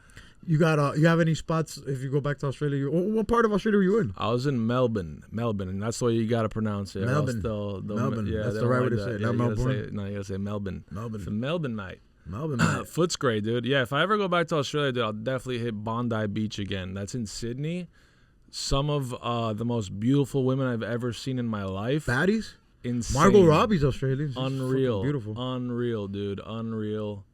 You got you have any spots if you go back to Australia? What part of Australia were you in? I was in Melbourne, and that's the way you gotta pronounce it. Melbourne. Melbourne. Yeah, That's they the don't right like way to that. say it. Yeah, Not you gotta Melbourne. say, no, you gotta say Melbourne. Melbourne. It's Melbourne night. Melbourne. Man. Foot's great, dude. Yeah, if I ever go back to Australia, dude, I'll definitely hit Bondi Beach again. That's in Sydney. Some of the most beautiful women I've ever seen in my life. Baddies. Insane. Margot Robbie's Australian. She's Unreal. fucking beautiful. Unreal, dude. Unreal.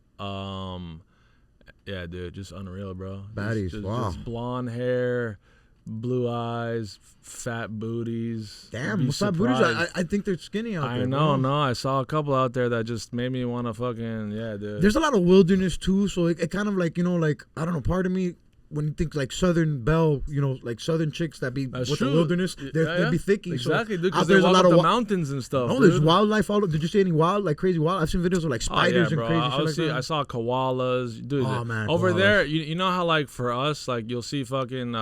Yeah, dude, just unreal, bro. Baddies, wow. Just blonde hair, blue eyes, fat booties. Damn, fat booties. I think they're skinny out there. I know, bro. no. I saw a couple out there that just made me want to fucking, yeah, dude. There's a lot of wilderness too, so it kind of like, you know, like, I don't know, part of me, when you think like Southern Belle, you know, like Southern chicks that be That's with true. the wilderness, they'd be thicky. Exactly, so dude, out because they there's walk a lot up of the mountains and stuff, No, dude. there's wildlife all over. Did you see any like crazy wild? I've seen videos of like spiders and crazy shit like that. I saw koalas, dude. Oh, man, over koalas. there, you know how like for us, like you'll see fucking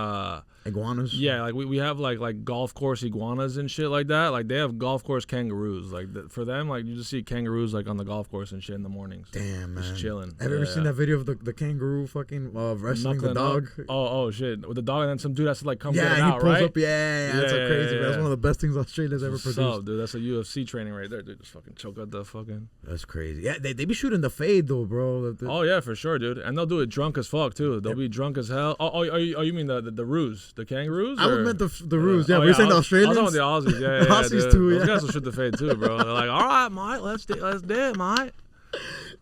Iguanas. yeah, like we have like golf course iguanas and shit like that. Like they have golf course kangaroos. Like for them, like you just see kangaroos like on the golf course and shit in the mornings. Damn, man. Just chilling. Have you ever seen that video of the kangaroo fucking wrestling the dog? Oh shit, with the dog, and then some dude has to like come get it Yeah, he out, pulls right? up. Yeah, that's like crazy. That's one of the best things Australia's ever What's produced. up, dude? That's a UFC training right there, dude. Just fucking choke out the fucking. That's crazy. Yeah, they be shooting the fade though, bro. Oh yeah, for sure, dude. And they'll do it drunk as fuck too. They'll be drunk as hell. Oh, you mean the Roos, the kangaroos? I or? meant the Roos. Yeah, Oh, we're saying the I Australians. was talking about the Aussies. Yeah, The yeah, Aussies dude. too, Those yeah. guys will shoot the fade too, bro. They're like, all right, mate, let's do it, mate.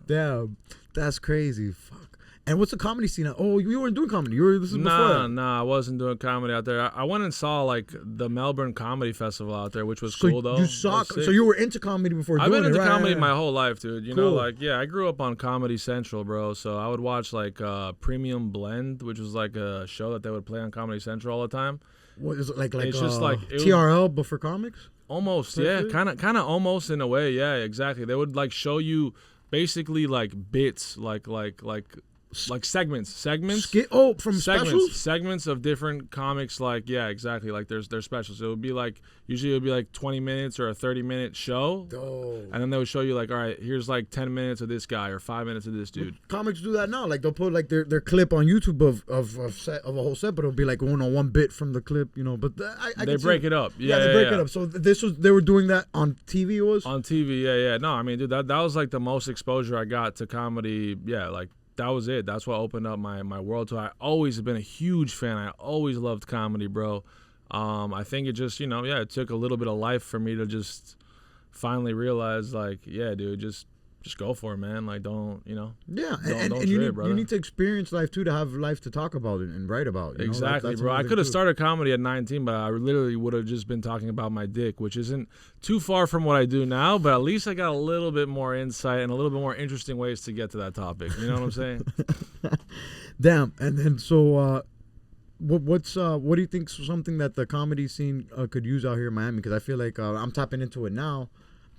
Damn, that's crazy. Fuck. And what's the comedy scene? Oh, you weren't doing comedy. This is before. Nah, I wasn't doing comedy out there. I went and saw like the Melbourne Comedy Festival out there, which was So cool though. you saw. That was So sick. you were into comedy before. I've doing been into it, right? comedy Right. my whole life, dude. You Cool. know, like I grew up on Comedy Central, bro. So I would watch like Premium Blend, which was like a show that they would play on Comedy Central all the time. What is it like? It's just like it was- TRL, but for comics. Almost, Type yeah, shit? kind of almost in a way, yeah, exactly. They would like show you basically like bits, like segments, From specials. segments of different comics, like yeah, exactly, like there's specials. It would be like usually it would be like 20 minutes or a 30-minute show, and then they would show you like, all right, here's like 10 minutes of this guy or 5 minutes of this dude. Comics do that now. Like they'll put like their clip on YouTube of a whole set, but it'll be like one bit from the clip, you know. But I They break it up, yeah, they break it up. So they were doing that on TV. It was on TV, yeah. No, I mean, dude, that was like the most exposure I got to comedy. Yeah, like that was it. That's what opened up my world to. I always have been a huge fan. I always loved comedy, bro. I think it just, it took a little bit of life for me to just finally realize, like, yeah, dude, just go for it, man. Like, don't and don't you trip, brother. need to experience life too to have life to talk about it and write about. You know? Exactly, That's bro. I another could have thing, too. started comedy at 19, but I literally would have just been talking about my dick, which isn't too far from what I do now, but at least I got a little bit more insight and a little bit more interesting ways to get to that topic. You know what I'm saying? Damn. And then so what do you think is something that the comedy scene could use out here in Miami? Because I feel like I'm tapping into it now.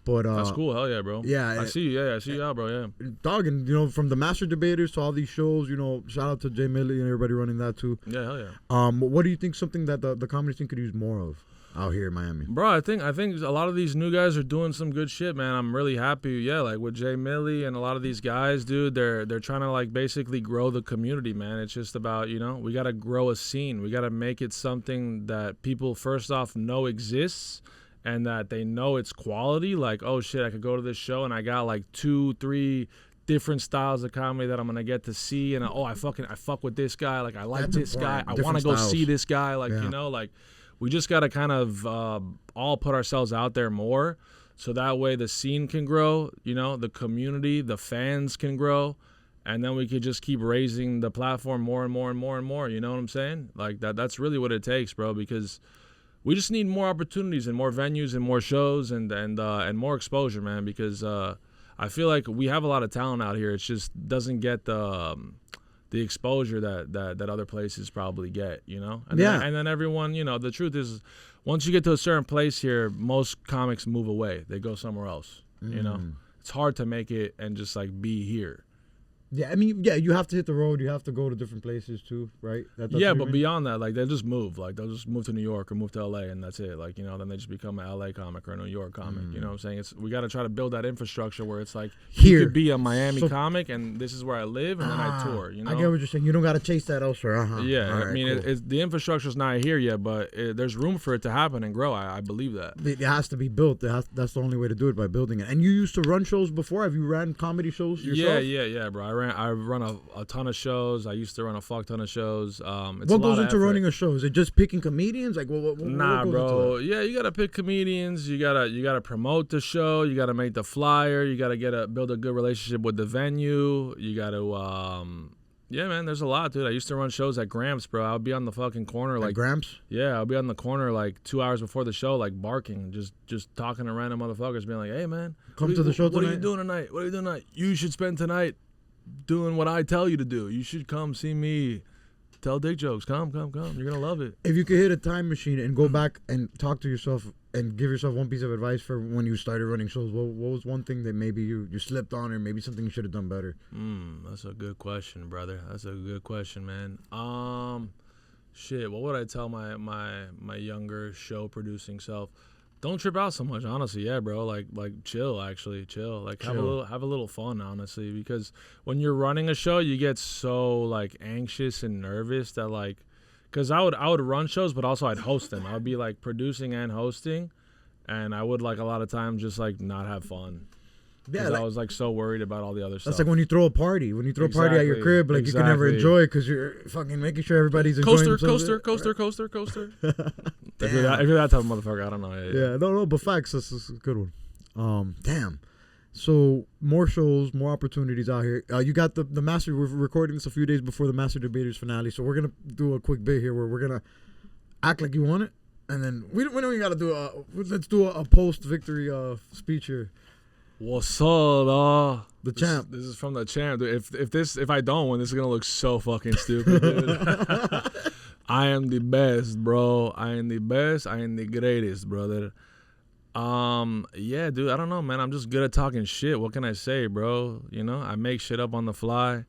But That's cool. Hell yeah, bro. Yeah, I see you. Yeah, I see you out, bro. Yeah. Dog, and from the Master Debaters to all these shows, shout out to Jay Millie and everybody running that too. Yeah, hell yeah. What do you think something that the comedy scene could use more of out here in Miami? Bro, I think a lot of these new guys are doing some good shit, man. I'm really happy. Yeah, like with Jay Millie and a lot of these guys, dude, they're trying to like basically grow the community, man. It's just about, we got to grow a scene. We got to make it something that people first off know exists and that they know it's quality. Like, oh shit, I could go to this show and I got like 2-3 different styles of comedy that I'm gonna get to see, and I fuck with this guy. Like, I like That's this guy. important. I want to go Different see styles. this guy. Like, like we just gotta kind of all put ourselves out there more, so that way the scene can grow. The community, the fans can grow, and then we could just keep raising the platform more and more and more and more. You know what I'm saying? Like that's really what it takes, bro. Because we just need more opportunities and more venues and more shows and more exposure, man. Because I feel like we have a lot of talent out here. It just doesn't get the the exposure that other places probably get, you know? And Yeah. and then everyone, you know, the truth is, once you get to a certain place here, most comics move away. They go somewhere else, you know? It's hard to make it and just, like, be here. Yeah, I mean, yeah, you have to hit the road. You have to go to different places too, right? That's Yeah, what you but mean? beyond that, like, they'll just move. Like, they'll just move to New York or move to LA, and that's it. Like, you know, then they just become an LA comic or a New York comic. You know what I'm saying? We got to try to build that infrastructure where it's like, Here. you could be a Miami comic, and this is where I live, and then I tour, you know? I get what you're saying. You don't got to chase that elsewhere. Yeah, All right, I mean, cool. the infrastructure's not here yet, but there's room for it to happen and grow. I believe that. It has to be built. That's the only way to do it, by building it. And you used to run shows before. Have you ran comedy shows yourself? Yeah, bro. I run a ton of shows. I used to run a fuck ton of shows. It's What a lot goes of into effort. running a show? Is it just picking comedians? Like, what Nah, goes bro. into Yeah, you gotta pick comedians. You gotta promote the show. You gotta make the flyer. You gotta build a good relationship with the venue. You gotta yeah, man. There's a lot, dude. I used to run shows at Gramps, bro. I would be on the fucking corner that? like Gramps? yeah, I'll be on the corner like 2 hours before the show, like barking, just talking to random motherfuckers, being like, "Hey, man, Come to the show What are tonight?" you doing tonight? What are you doing tonight? You should spend tonight doing what I tell you to do. You should come see me tell dick jokes. Come. You're gonna love it." If you could hit a time machine and go back and talk to yourself and give yourself one piece of advice for when you started running shows, what was one thing that maybe you slipped on, or maybe something you should have done better? That's a good question, brother. That's a good question, man. Shit, what would I tell my younger show producing self? Don't trip out so much, honestly. Yeah, bro. Like chill, actually, chill. Like have a little fun, honestly, because when you're running a show, you get so like anxious and nervous that like, cause I would run shows, but also I'd host them. I would be like producing and hosting, and I would like a lot of times just like not have fun. Yeah, Because I was like so worried about all the other stuff. that's like when you throw a party. When you throw a party at your crib, like you can never enjoy because you're fucking making sure everybody's enjoying themselves. Coaster. If you're that type of motherfucker, I don't know. Yeah, no, but facts. That's a good one. Damn. So more shows, more opportunities out here. You got the Master. We're recording this a few days before the Master Debaters finale, so we're gonna do a quick bit here where we're gonna act like you won it, and then we don't even gotta do let's do a post victory speech here. What's up, dawg? The champ. This is from the champ, dude. If I don't win, this is gonna look so fucking stupid, dude. I am the best, bro. I am the best. I am the greatest, brother. Yeah, dude. I don't know, man. I'm just good at talking shit. What can I say, bro? You know, I make shit up on the fly.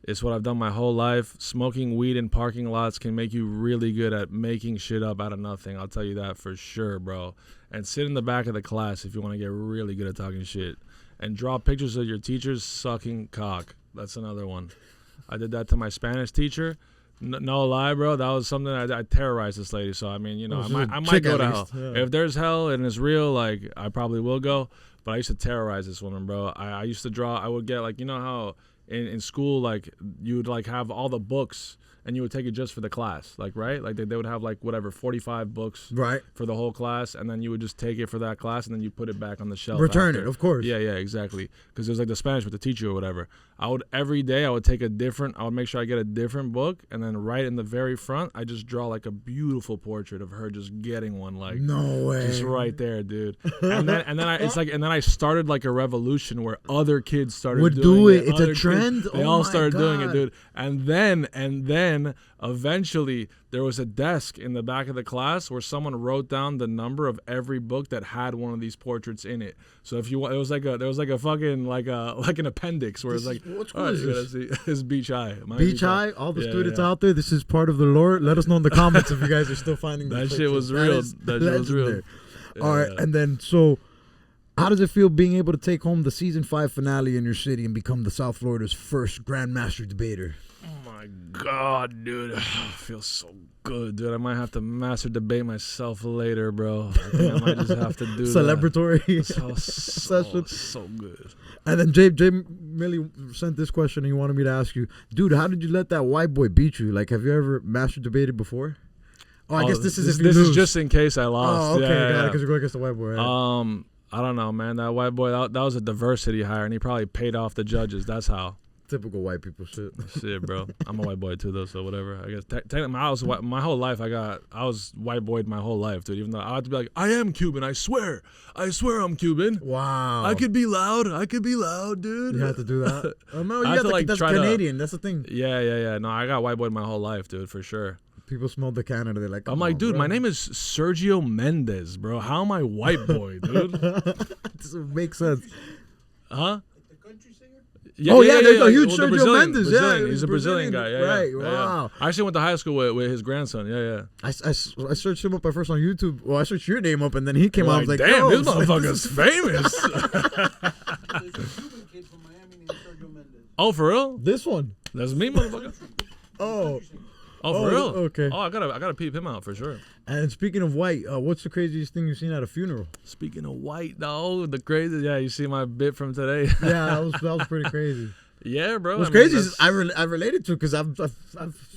It's what I've done my whole life. Smoking weed in parking lots can make you really good at making shit up out of nothing. I'll tell you that for sure, bro. And sit in the back of the class if you want to get really good at talking shit. And draw pictures of your teachers sucking cock. That's another one. I did that to my Spanish teacher. No lie, bro. That was something I terrorized this lady. So, I mean, you know, I might go to hell. Yeah. If there's hell and it's real, like, I probably will go. But I used to terrorize this woman, bro. I used to draw. I would get, like, you know how in school, like, you would, like, have all the books and you would take it just for the class, like, right? Like, they would have, like, whatever, 45 books Right. for the whole class, and then you would just take it for that class, and then you put it back on the shelf. Return after. it, of course. Yeah, exactly. Because it was like the Spanish with the teacher or whatever. Every day I would make sure I get a different book, and then right in the very front, I just draw like a beautiful portrait of her just getting one, like, No way. just right there, dude. And then I started like a revolution where other kids started Would doing do it. It's Other a trend? Kids, they Oh all my started doing it, God. dude. And then eventually there was a desk in the back of the class where someone wrote down the number of every book that had one of these portraits in it. So if you want, there was like a fucking like an appendix where it's like, what school all right, is you gotta this? see, it's Beach High. Miami Beach High, all the Yeah, students yeah. out there, this is part of the lore. Let us know in the comments if you guys are still finding That these shit pictures. was real. is That shit was real. legendary. All right, Yeah. and then so how does it feel being able to take home the season 5 finale in your city and become the South Florida's first Grandmaster debater? Oh my God, dude. I feel so good, dude. I might have to master debate myself later, bro. I think I might just have to do Celebratory that. session. So good. And then Jay Millie sent this question and he wanted me to ask you, dude, how did you let that white boy beat you? Like, have you ever master debated before? Oh, I guess this is if you this lose. is just in case I lost. Oh, okay, Yeah, got it, yeah. because you're going against the white boy. Right? I don't know, man. That white boy, that was a diversity hire, and he probably paid off the judges. That's how. Typical white people shit. Shit, bro. I'm a white boy too, though. So whatever. I guess technically, my whole life, I was white boyed my whole life, dude. Even though I had to be like, I am Cuban. I swear I'm Cuban. Wow. I could be loud, dude. You had to do that. Oh no, you I have had to, to. like, That's try to- Canadian. That's the thing. Yeah. No, I got white boyed my whole life, dude, for sure. People smell the Canada. They're like, I'm like, dude, my name is Sergio Méndez, bro. How am I white boy, dude? This makes sense. Huh? The country singer? Yeah, there's a huge the Sergio Brazilian, Méndez. Brazilian. Yeah, He's a Brazilian guy. Yeah, right. yeah, Wow. Yeah. I actually went to high school with his grandson. Yeah. I searched him up at first on YouTube. Well, I searched your name up, and then he came out. I was like, damn, yo, this motherfucker's famous. There's a Cuban kid from Miami named Sergio Méndez. Oh, for real? This one. That's me, motherfucker. Oh. Oh, for Oh, real? okay. Oh, I gotta peep him out for sure. And speaking of white, what's the craziest thing you've seen at a funeral? Speaking of white, dog, the crazy. Yeah, you see my bit from today. Yeah, that was pretty crazy. Yeah, bro. What's crazy is I related to because I've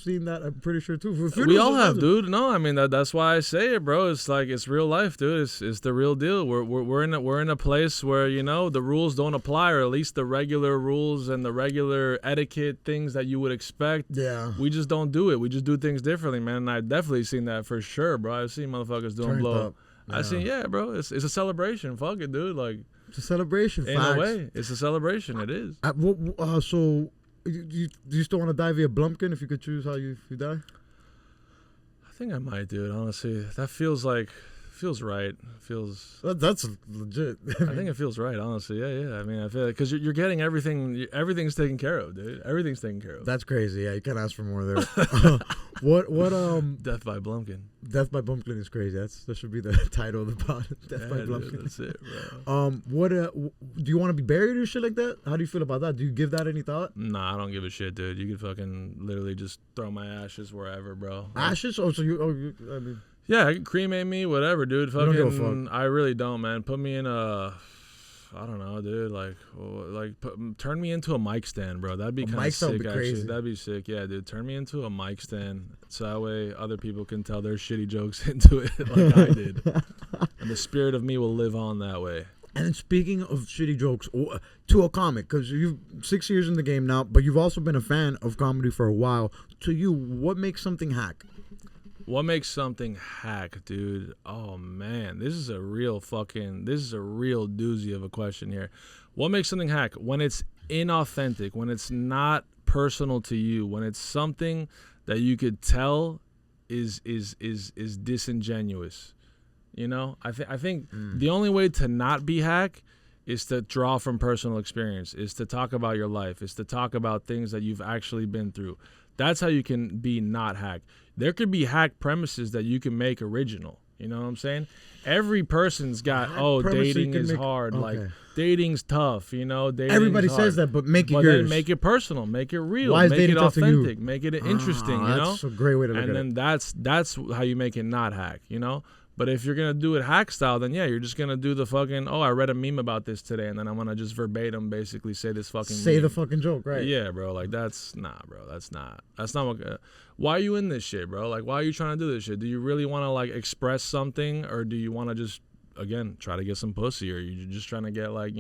seen that. I'm pretty sure too. We all have, dude. No, I mean that's why I say it, bro. It's like it's real life, dude. It's the real deal. We're in a place where the rules don't apply, or at least the regular rules and the regular etiquette things that you would expect. Yeah. We just don't do it. We just do things differently, man. And I've definitely seen that for sure, bro. I've seen motherfuckers doing Turned blow. up. I seen, bro. It's a celebration. Fuck it, dude. Like It's a celebration. in a way, it's a celebration. It is. So. Do you still want to die via Blumpkin if you could choose how you die? I think I might, dude. Honestly, that feels right. That's legit. I think it feels right, honestly. Yeah. I mean, I feel because you're getting everything. Everything's taken care of, dude. Everything's taken care of. That's crazy. Yeah, you can't ask for more there. What Death by Blumpkin. Death by Blumpkin is crazy. That should be the title of the pod. Death by Dude, Blumpkin. that's it, bro. Do you want to be buried or shit like that? How do you feel about that? Do you give that any thought? Nah, I don't give a shit, dude. You could fucking literally just throw my ashes wherever, bro. Ashes? I mean, Yeah, cremate me, whatever, dude. don't give a Fucking, I really don't, man. Put me in I don't know, dude. Turn me into a mic stand, bro. That'd be kind of mic stand would sick, be actually. crazy. That'd be sick, yeah, dude. Turn me into a mic stand, so that way other people can tell their shitty jokes into it, like I did, and the spirit of me will live on that way. and speaking of shitty jokes, to a comic, because you've 6 years in the game now, but you've also been a fan of comedy for a while. To you, what makes something hack? What makes something hack, dude? Oh man, this is a real doozy of a question here. What makes something hack? When it's inauthentic, when it's not personal to you, when it's something that you could tell is disingenuous. I think the only way to not be hack is to draw from personal experience, is to talk about your life, is to talk about things that you've actually been through. That's how you can be not hack. There could be hack premises that you can make original. You know what I'm saying? Every person's got, dating is hard. Okay. Like, dating's tough, dating's Everybody hard. says that, but make it but yours. then make it personal, make it real, Why is make it dating tough to you? authentic, make it interesting, That's a great way to look at and it. then that's how you make it not hack, But if you're going to do it hack style, then you're just going to do the fucking, I read a meme about this today, and then I'm going to just verbatim basically say this fucking Say meme. the fucking joke, right? Yeah, bro. Like, that's not what, why are you in this shit, bro? Like, why are you trying to do this shit? Do you really want to, like, express something, or do you want to just, again, try to get some pussy, or you're just trying to get, like,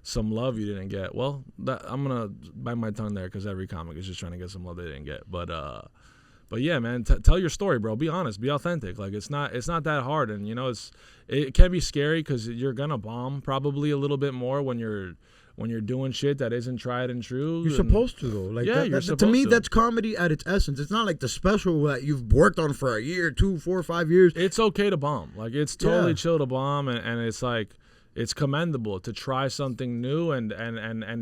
some love you didn't get? Well, I'm going to bite my tongue there because every comic is just trying to get some love they didn't get. But yeah, man, tell your story, bro. Be honest, be authentic. Like, it's not that hard, and it can be scary because you're gonna bomb probably a little bit more when you're doing shit that isn't tried and true. You're supposed to, though. Like, you're supposed to me, to. that's comedy at its essence. It's not like the special that you've worked on for a year, 2, 4, 5 years. It's okay to bomb. Like, it's totally chill to bomb, and it's like, it's commendable to try something new and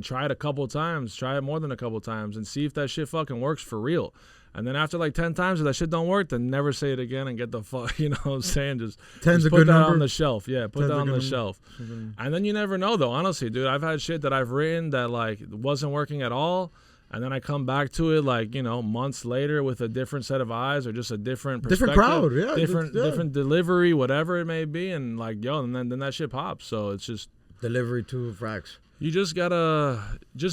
try it a couple times, try it more than a couple times, and see if that shit fucking works for real. And then after like 10 times, if that shit don't work, then never say it again and get the fuck, you know what I'm saying? Just put that on the shelf. Yeah, put that on the shelf. And then you never know, though. Honestly, dude, I've had shit that I've written that like wasn't working at all. And then I come back to it like, months later with a different set of eyes or just a different perspective. Different crowd, yeah. Different delivery, whatever it may be. And like, and then that shit pops. So it's just. Delivery to Frax. You just gotta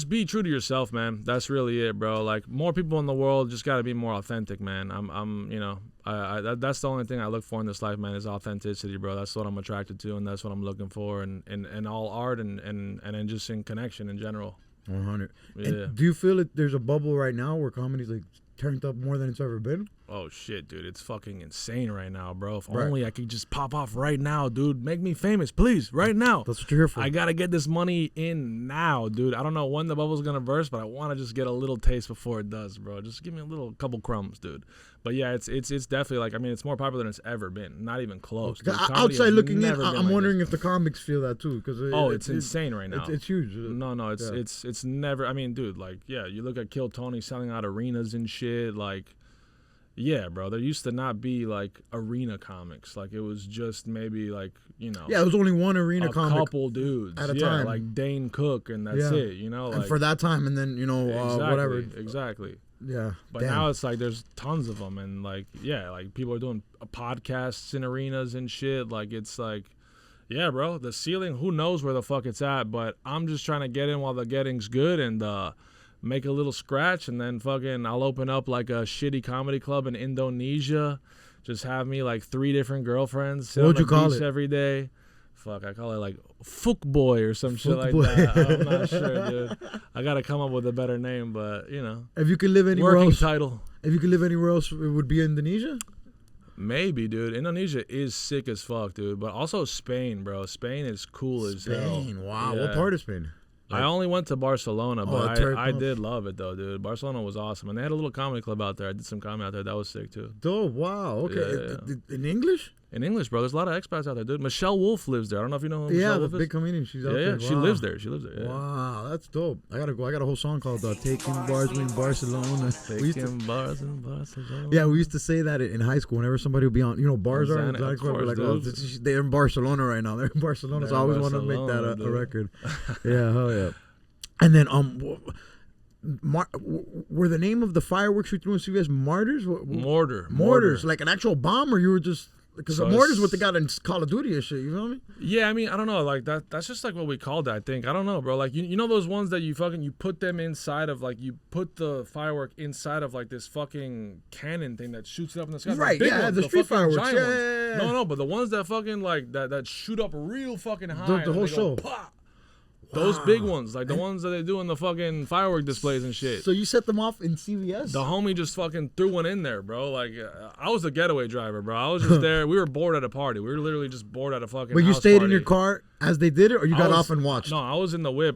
be true to yourself, man. That's really it, bro. Like, more people in the world just gotta be more authentic, man. That's the only thing I look for in this life, man, is authenticity, bro. That's what I'm attracted to, and that's what I'm looking for in all art and just in connection in general. 100. Yeah. And do you feel that there's a bubble right now where comedy's like turned up more than it's ever been? Oh shit, dude, it's fucking insane right now, bro. If Right. only I could just pop off right now, dude. Make me famous, please, right now. That's what you're here for. I gotta get this money in now, dude. I don't know when the bubble's gonna burst, but I want to just get a little taste before it does, bro. Just give me a couple crumbs, dude. But yeah, it's definitely like, I mean, it's more popular than it's ever been. Not even close. Dude. Comedy Outside has looking in, never been I'm like wondering this. if the comics feel that too. Cause It's insane right now. It's huge. No, Yeah. it's never. I mean, dude, like, yeah, you look at Kill Tony selling out arenas and shit, like. Yeah, bro. There used to not be like arena comics. Like it was just maybe like, you know. Yeah, it was only one arena a comic couple dudes at a yeah, time. like Dane Cook, and that's Yeah. it. You know, like, and for that time, and then whatever. Exactly. Yeah, But damn. now it's like there's tons of them, and like yeah, like people are doing podcasts in arenas and shit. Like it's like, yeah, bro. The ceiling, who knows where the fuck it's at? But I'm just trying to get in while the getting's good and make a little scratch, and then fucking I'll open up like a shitty comedy club in Indonesia. Just have me like 3 different girlfriends. Sit What would on you the call beach it? every day. Fuck, I call it like Fook Boy or some shit like Boy. that. I'm not sure, dude. I gotta come up with a better name, but you know. If you could live anywhere Working else, title. if you could live anywhere else, it would be Indonesia. Maybe, dude. Indonesia is sick as fuck, dude. But also Spain, bro. Spain is cool as hell. Spain, wow. Yeah. What part of Spain? I only went to Barcelona, but that's right, I bro. did love it, though, dude. Barcelona was awesome. And they had a little comedy club out there. I did some comedy out there. That was sick, too. Dope. Wow. Okay. Yeah. In English? In English, bro. There's a lot of expats out there, dude. Michelle Wolf lives there. I don't know if you know who Yeah, Michelle the Wolf is. big comedian. She's out Yeah, there. yeah. She Wow. lives there. She lives there. Yeah. Wow, that's dope. I got a whole song called "Taking Bars in Barcelona." We used to- Taking bars in Barcelona. yeah, we used to say that in high school. Whenever somebody would be on, bars are in Of high school. We're like, course, oh, dude. they're in Barcelona right now. They're in Barcelona. So I They're in always wanted to make that Barcelona, a dude. record. Yeah, hell yeah. And then were the name of the fireworks you threw in CVS Martyrs? Mortars, like an actual bomb, or you were just because So the mortars it's- what they got in Call of Duty and shit. You feel me? Yeah, I mean, I don't know, like that's just like what we called it, I think. I don't know, bro. Like you know those ones that you put them inside of, like, you put the firework inside of like this fucking cannon thing that shoots it up in the sky. Right, big yeah, ones, the street fucking fireworks, giant yeah, ones. yeah, yeah. No, but the ones that fucking like that shoot up real fucking high. The and whole they go, show. "Pah!" Those big ones, like the ones that they do in the fucking firework displays and shit. So you set them off in CVS? The homie just fucking threw one in there, bro. Like, I was the getaway driver, bro. I was just there. We were bored at a party. We were literally just bored at a fucking But you house stayed party. in your car as they did it, or you I got was- off and watched? No, I was in the whip.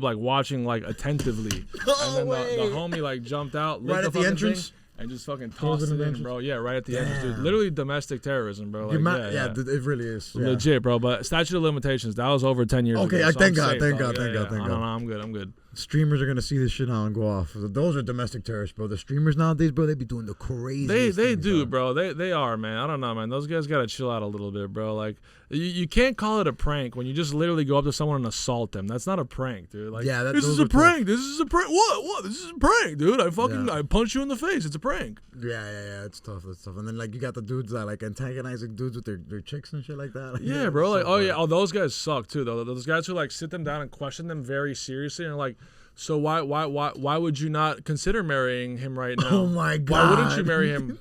like watching like attentively. No and then way. the homie like jumped out, lit Right the at the fucking entrance? thing, and just fucking Throws tossed it it in in, the bro. Yeah, right at the entrance, dude. Damn. Literally domestic terrorism, bro. Like, yeah. It really is. Yeah. Legit, bro. But statute of limitations, that was over 10 years Okay, ago. So thank I'm God, safe, thank dog. God, thank Yeah, God, thank I God. don't know, I'm good. Streamers are gonna see this shit now and go off. Those are domestic terrorists, bro. The streamers nowadays, bro, they be doing the craziest. They things, do, bro. They are, man. I don't know, man. Those guys gotta chill out a little bit, bro. Like, you can't call it a prank when you just literally go up to someone and assault them. That's not a prank, dude. Like, Yeah, this those is are a prank. This is a prank. What? This is a prank, dude. I punch you in the face. It's a prank. Yeah. It's tough. And then like you got the dudes that like antagonizing dudes with their chicks and shit like that. Like, Yeah, bro. it's Like, so oh funny. yeah. Oh, those guys suck too, though. Those guys who like sit them down and question them very seriously and like, so why would you not consider marrying him right now? Oh my Why wouldn't you God. marry him?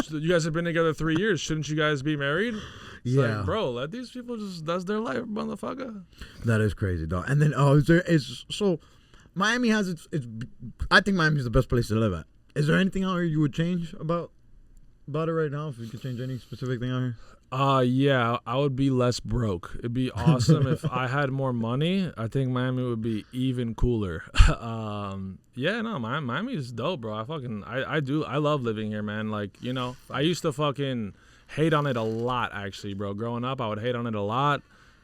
You guys have been together 3 years. Shouldn't you guys be married? It's Yeah. like, bro, let these people that's their life, motherfucker. That is crazy, dog. And then so Miami has its I think Miami is the best place to live at. Is there anything out here you would change about it right now? If you could change any specific thing out here? Yeah, I would be less broke. It'd be awesome if I had more money. I think Miami would be even cooler. Yeah, no, Miami is dope, bro. I love living here, man. Like, you know, I used to fucking hate on it a lot, actually, bro. Growing up, I would hate on it a lot.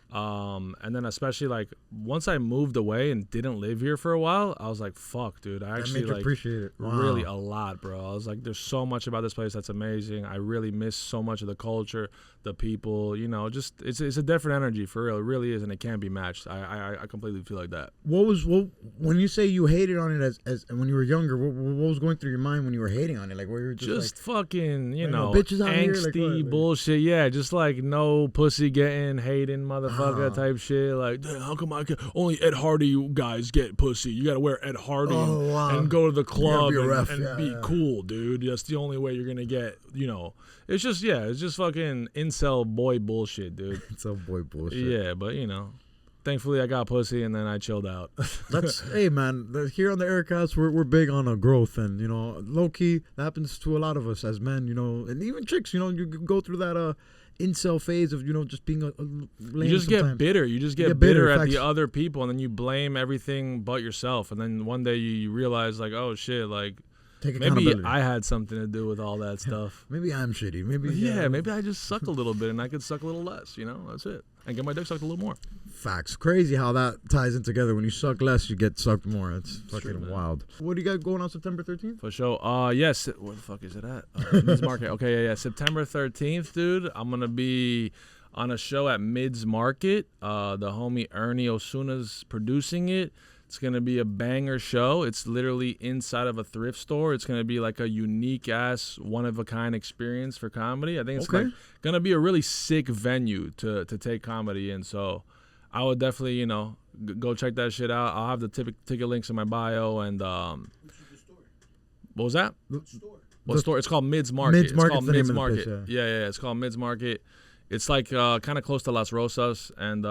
And then especially like once I moved away and didn't live here for a while, I was like, fuck, dude. I That actually made you like appreciate it. Wow. really a lot, bro. I was like, there's so much about this place that's amazing. I really miss so much of the culture, the people, you know, just it's a different energy for real. It really is, and it can't be matched. I completely feel like that. What when you say you hated on it as when you were younger? What was going through your mind when you were hating on it? Like, where you were just like, fucking, you you know, know, bitches out here, like, angsty what? bullshit. Yeah, just like no pussy getting, hating motherfucker type shit. Like, damn, how come only Ed Hardy guys get pussy? You gotta wear Ed Hardy Oh, wow. and go to the club be a and, ref. and Yeah, be yeah. cool, dude. That's the only way you're gonna get, you know. It's just fucking incel boy bullshit, dude. it's a boy bullshit. Yeah, but you know. thankfully I got pussy, and then I chilled out. That's hey man. Here on the Heir Cast, we're big on growth, and you know, low key that happens to a lot of us as men. You know, and even chicks. You know, you go through that incel phase of just being a you just get bitter. You just get bitter at the other people, and then you blame everything but yourself. And then one day you realize like, oh shit, like. Maybe I had something to do with all that stuff. Maybe I'm shitty. Maybe maybe I just suck a little bit and I could suck a little less. You know, that's it. And get my dick sucked a little more. Facts. Crazy how that ties in together. When you suck less, you get sucked more. It's fucking true, wild. What do you got going on September 13th? For sure. Yes. Where the fuck is it at? Mids Market. Okay, yeah. September 13th, dude. I'm gonna be on a show at Mids Market. The homie Ernie Osuna's producing it. It's going to be a banger show. It's literally inside of a thrift store. It's going to be like a unique-ass, one-of-a-kind experience for comedy. I think it's like going to be a really sick venue to take comedy in. So I would definitely, go check that shit out. I'll have the ticket links in my bio. And what was that? What store? It's called Mids Market. Mids Market. It's called Mids Market. Yeah. It's called Mids Market. It's like kind of close to Las Rosas, and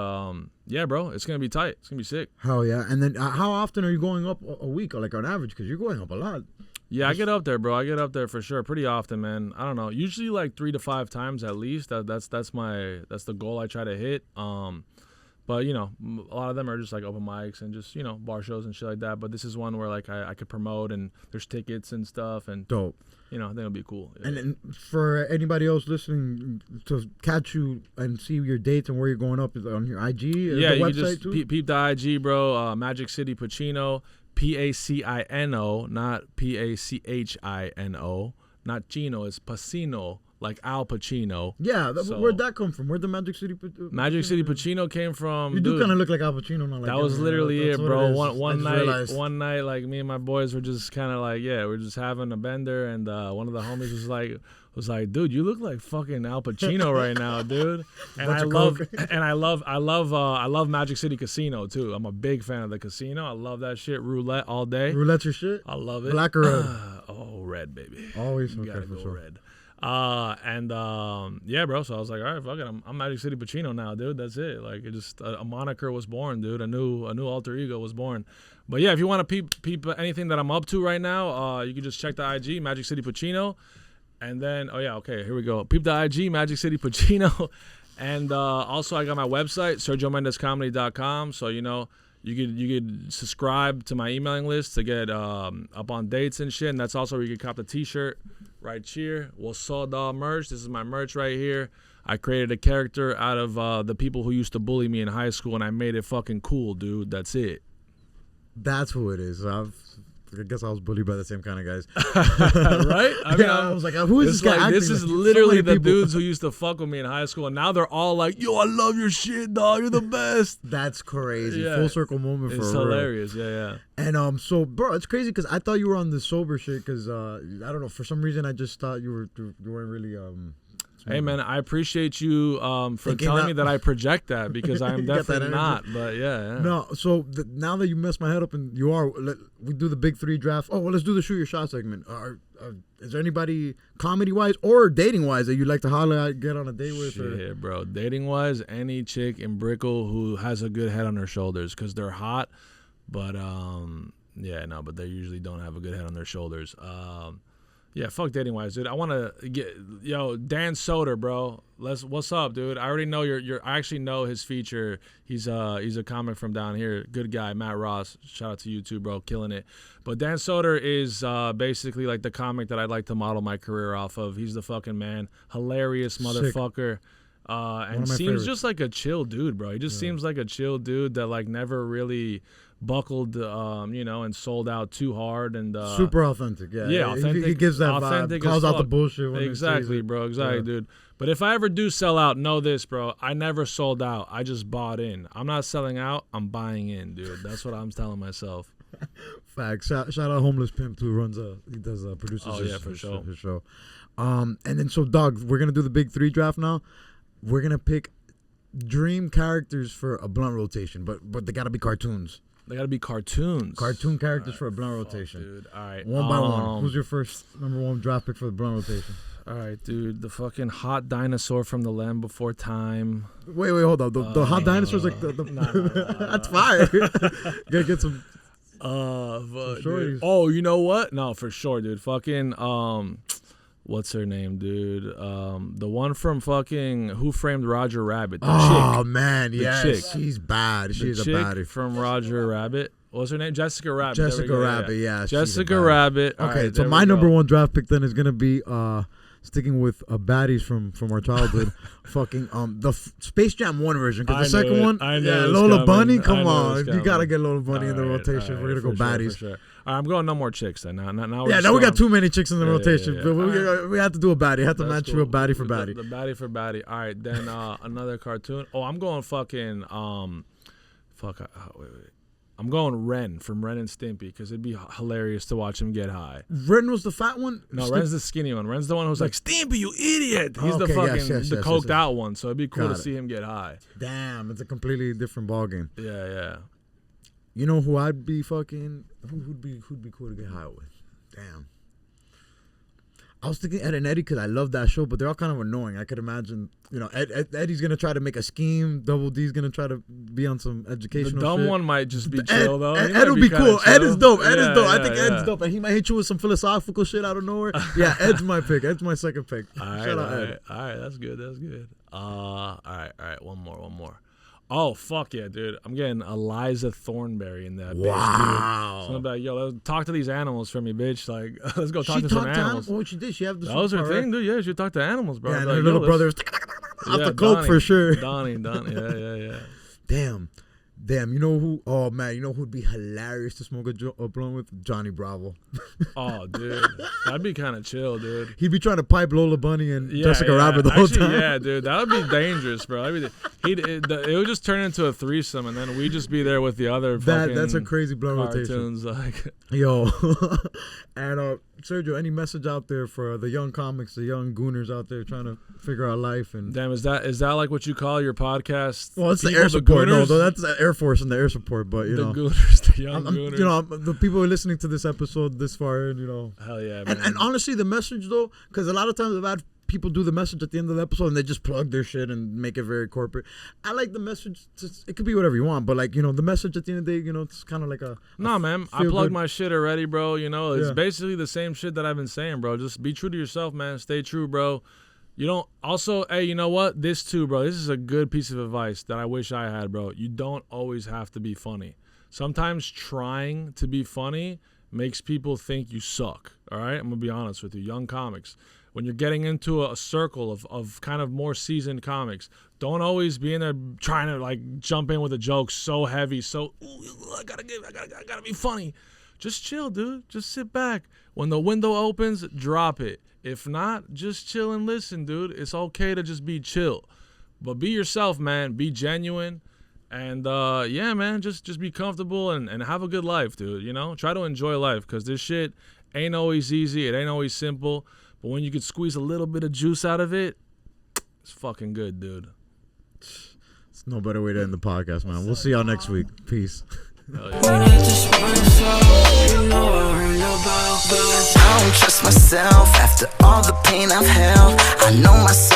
yeah, bro, it's gonna be tight. It's gonna be sick. Hell yeah! And then how often are you going up a week, or like on average? Because you're going up a lot. Yeah, I get up there, bro. I get up there for sure, pretty often, man. I don't know, usually like 3 to 5 times at least. That's the goal I try to hit. But a lot of them are just like open mics and just bar shows and shit like that. But this is one where like I could promote and there's tickets and stuff and dope. I think it'll be cool. Yeah. And then for anybody else listening to catch you and see your dates and where you're going up, is on your IG? Yeah, the you website can just too? peep the IG, bro. Magic City Pacino, Pacino, not Pachino, not Chino. It's Pacino. Like Al Pacino. Yeah, where'd that come from? Where'd the Magic City Pacino came from? You do kind of look like Al Pacino. Not like that was literally it, bro. One night, like me and my boys were just kind of like, we're just having a bender, and one of the homies was like, dude, you look like fucking Al Pacino right now, dude. And I love Magic City Casino too. I'm a big fan of the casino. I love that shit. Roulette all day. Roulette's your shit. I love it. Black or red? Red, baby. Always you gotta go sure. red. Yeah, bro. So I was like, all right, fuck it. I'm Magic City Pacino now, dude. That's it. Like, it just a moniker was born, dude. A new alter ego was born. But yeah, if you want to peep anything that I'm up to right now, you can just check the IG, Magic City Pacino, and then here we go. Peep the IG, Magic City Pacino, and also I got my website, SergioMendezComedy.com. So you could subscribe to my emailing list to get up on dates and shit, and that's also where you can cop the T-shirt right here. Soda merch. This is my merch right here. I created a character out of the people who used to bully me in high school, and I made it fucking cool, dude. That's it. That's who it is. I guess I was bullied by the same kind of guys. Right? I was like, who is this guy? Like, this is literally the dudes who used to fuck with me in high school, and now they're all like, yo, I love your shit, dog. You're the best. That's crazy. Yeah. Full circle moment for It's hilarious. Yeah. And so, bro, it's crazy because I thought you were on the sober shit because, I don't know, for some reason I just thought you weren't really... Hey, man, I appreciate you for telling me that I project that because I'm definitely not. But yeah. No, so now that you messed my head up and we do the big 3 draft. Oh, well, let's do the shoot your shot segment. Is there anybody comedy-wise or dating-wise that you'd like to holler at, get on a date with? Shit, bro. Dating-wise, any chick in Brickell who has a good head on her shoulders because they're hot. But, but they usually don't have a good head on their shoulders. Yeah, fuck dating wise, dude. I want to get Dan Soder, bro. What's up, dude? I already know I actually know his feature. He's a comic from down here. Good guy, Matt Ross. Shout out to you too, bro, killing it. But Dan Soder is basically like the comic that I'd like to model my career off of. He's the fucking man, hilarious motherfucker. And seems favorites. Just like a chill dude, bro. He just seems like a chill dude that like never really buckled, and sold out too hard and super authentic. Yeah, authentic. He gives that vibe. Calls out the bullshit. Exactly, bro. Exactly, dude. But if I ever do sell out, know this, bro. I never sold out. I just bought in. I'm not selling out. I'm buying in, dude. That's what I'm telling myself. Facts. Shout out Homeless Pimp who produces. Oh yeah, for sure. His show. And then so dog, we're gonna do the big 3 draft now. We're gonna pick dream characters for a blunt rotation, but they gotta be cartoons. They gotta be cartoons. Cartoon characters for a blunt rotation. Dude. All right. One by one. Who's your first number 1 draft pick for the blunt rotation? All right, dude. The fucking hot dinosaur from The Land Before Time. Wait, hold up. The hot dinosaur's like the that's fire. Gotta get some. Fuck, shorties. dude. Oh, you know what? No, for sure, dude. Fucking what's her name, dude? The one from fucking Who Framed Roger Rabbit. The Oh chick. man, yes, chick. she's bad. She's a chick baddie. from Roger Rabbit. What's her name? Jessica Rabbit. Jessica Rabbit, yeah. she's a Jessica baddie. Rabbit. All Okay, right, so there my we number go. one draft pick then is gonna be sticking with baddies from our childhood. Fucking the Space Jam 1 version, because the I knew second it. one, I knew yeah, it was Lola coming. Bunny. I Come knew it on, was you coming. gotta get Lola Bunny in the All right, rotation. all We're right, gonna go for sure, baddies. for sure. All right, I'm going no more chicks then. Now we're Yeah, just now we got going- too many chicks in the rotation. yeah. But we had to do a baddie. Had to That's match you a cool. baddie for baddie. The baddie for baddie. All right, then another cartoon. Oh, I'm going fucking wait. I'm going Ren from Ren and Stimpy because it'd be hilarious to watch him get high. Ren was the fat one. No, Ren's the skinny one. Ren's the one who's like, Stimpy, you idiot. He's the Okay, fucking yes, the yes, coked yes. out one. So it'd be cool Got to it. see him get high. Damn, it's a completely different ballgame. Yeah. You know who I'd be fucking? Who'd be cool to get high with? Damn. I was thinking Ed and Eddie because I love that show, but they're all kind of annoying. I could imagine, Eddie's gonna try to make a scheme. Double D's gonna try to be on some The educational dumb shit. one might just be chill though. He might Ed'll be kinda cool. Ed chill. is dope. Ed is Yeah, dope. I yeah, think yeah. Ed's dope, and he might hit you with some philosophical shit out of nowhere. Yeah, Ed's my pick. Ed's my second pick. All right, Shout out all Ed. right, all right. That's good. All right. One more. Oh, fuck yeah, dude. I'm getting Eliza Thornberry in that bitch, dude. Wow. So I'm like, yo, let's talk to these animals for me, bitch. Like, let's go talk She to some talked to animals. Oh, she did. She had the That was her superpower, thing, right? dude. Yeah, she talked to animals, bro. Yeah, I'd and be her like, little yo, brother let's- was off Yeah, the coke Donnie. for sure. Donnie. Yeah. Damn, you know who? Oh man, you know who'd be hilarious to smoke a blunt with? Johnny Bravo. Oh, dude. That'd be kind of chill, dude. He'd be trying to pipe Lola Bunny and Yeah, Jessica Rabbit the whole Actually, time. Yeah, dude, that would be dangerous, bro. It would just turn into a threesome, and then we'd just be there with the other fucking That's a crazy blunt rotation. cartoons. Like, Yo, and Sergio, any message out there for the young comics, the young gooners out there trying to figure out life? And damn, is that like what you call your podcast? well, it's the People, air support. No, gooners? that's the Air Force and the air support. But the gooners, the young gooners. the people who are listening to this episode this far in, Hell yeah, man. and honestly, the message though, because a lot of times I've had people do the message at the end of the episode and they just plug their shit and make it very corporate. I like the message. It could be whatever you want, but like the message at the end of the day, it's kind of like a Nah, man, I feel plugged good. my shit already, bro. It's Yeah. basically the same shit that I've been saying, bro. Just be true to yourself, man. Stay true, bro. You don't. Also, hey, you know what? This too, bro. This is a good piece of advice that I wish I had, bro. You don't always have to be funny. Sometimes trying to be funny makes people think you suck. All right, I'm gonna be honest with you, young comics. When you're getting into a circle of kind of more seasoned comics, don't always be in there trying to like jump in with a joke so heavy, so I gotta be funny. Just chill, dude. Just sit back. When the window opens, drop it. If not, just chill and listen, dude. It's okay to just be chill, but be yourself, man. Be genuine, and yeah, man. Just be comfortable and have a good life, dude. Try to enjoy life because this shit ain't always easy. It ain't always simple. But when you could squeeze a little bit of juice out of it, it's fucking good, dude. It's no better way to end the podcast, man. We'll see y'all next week. Peace. Hell yeah. I don't trust myself after all the pain I've held. I know myself.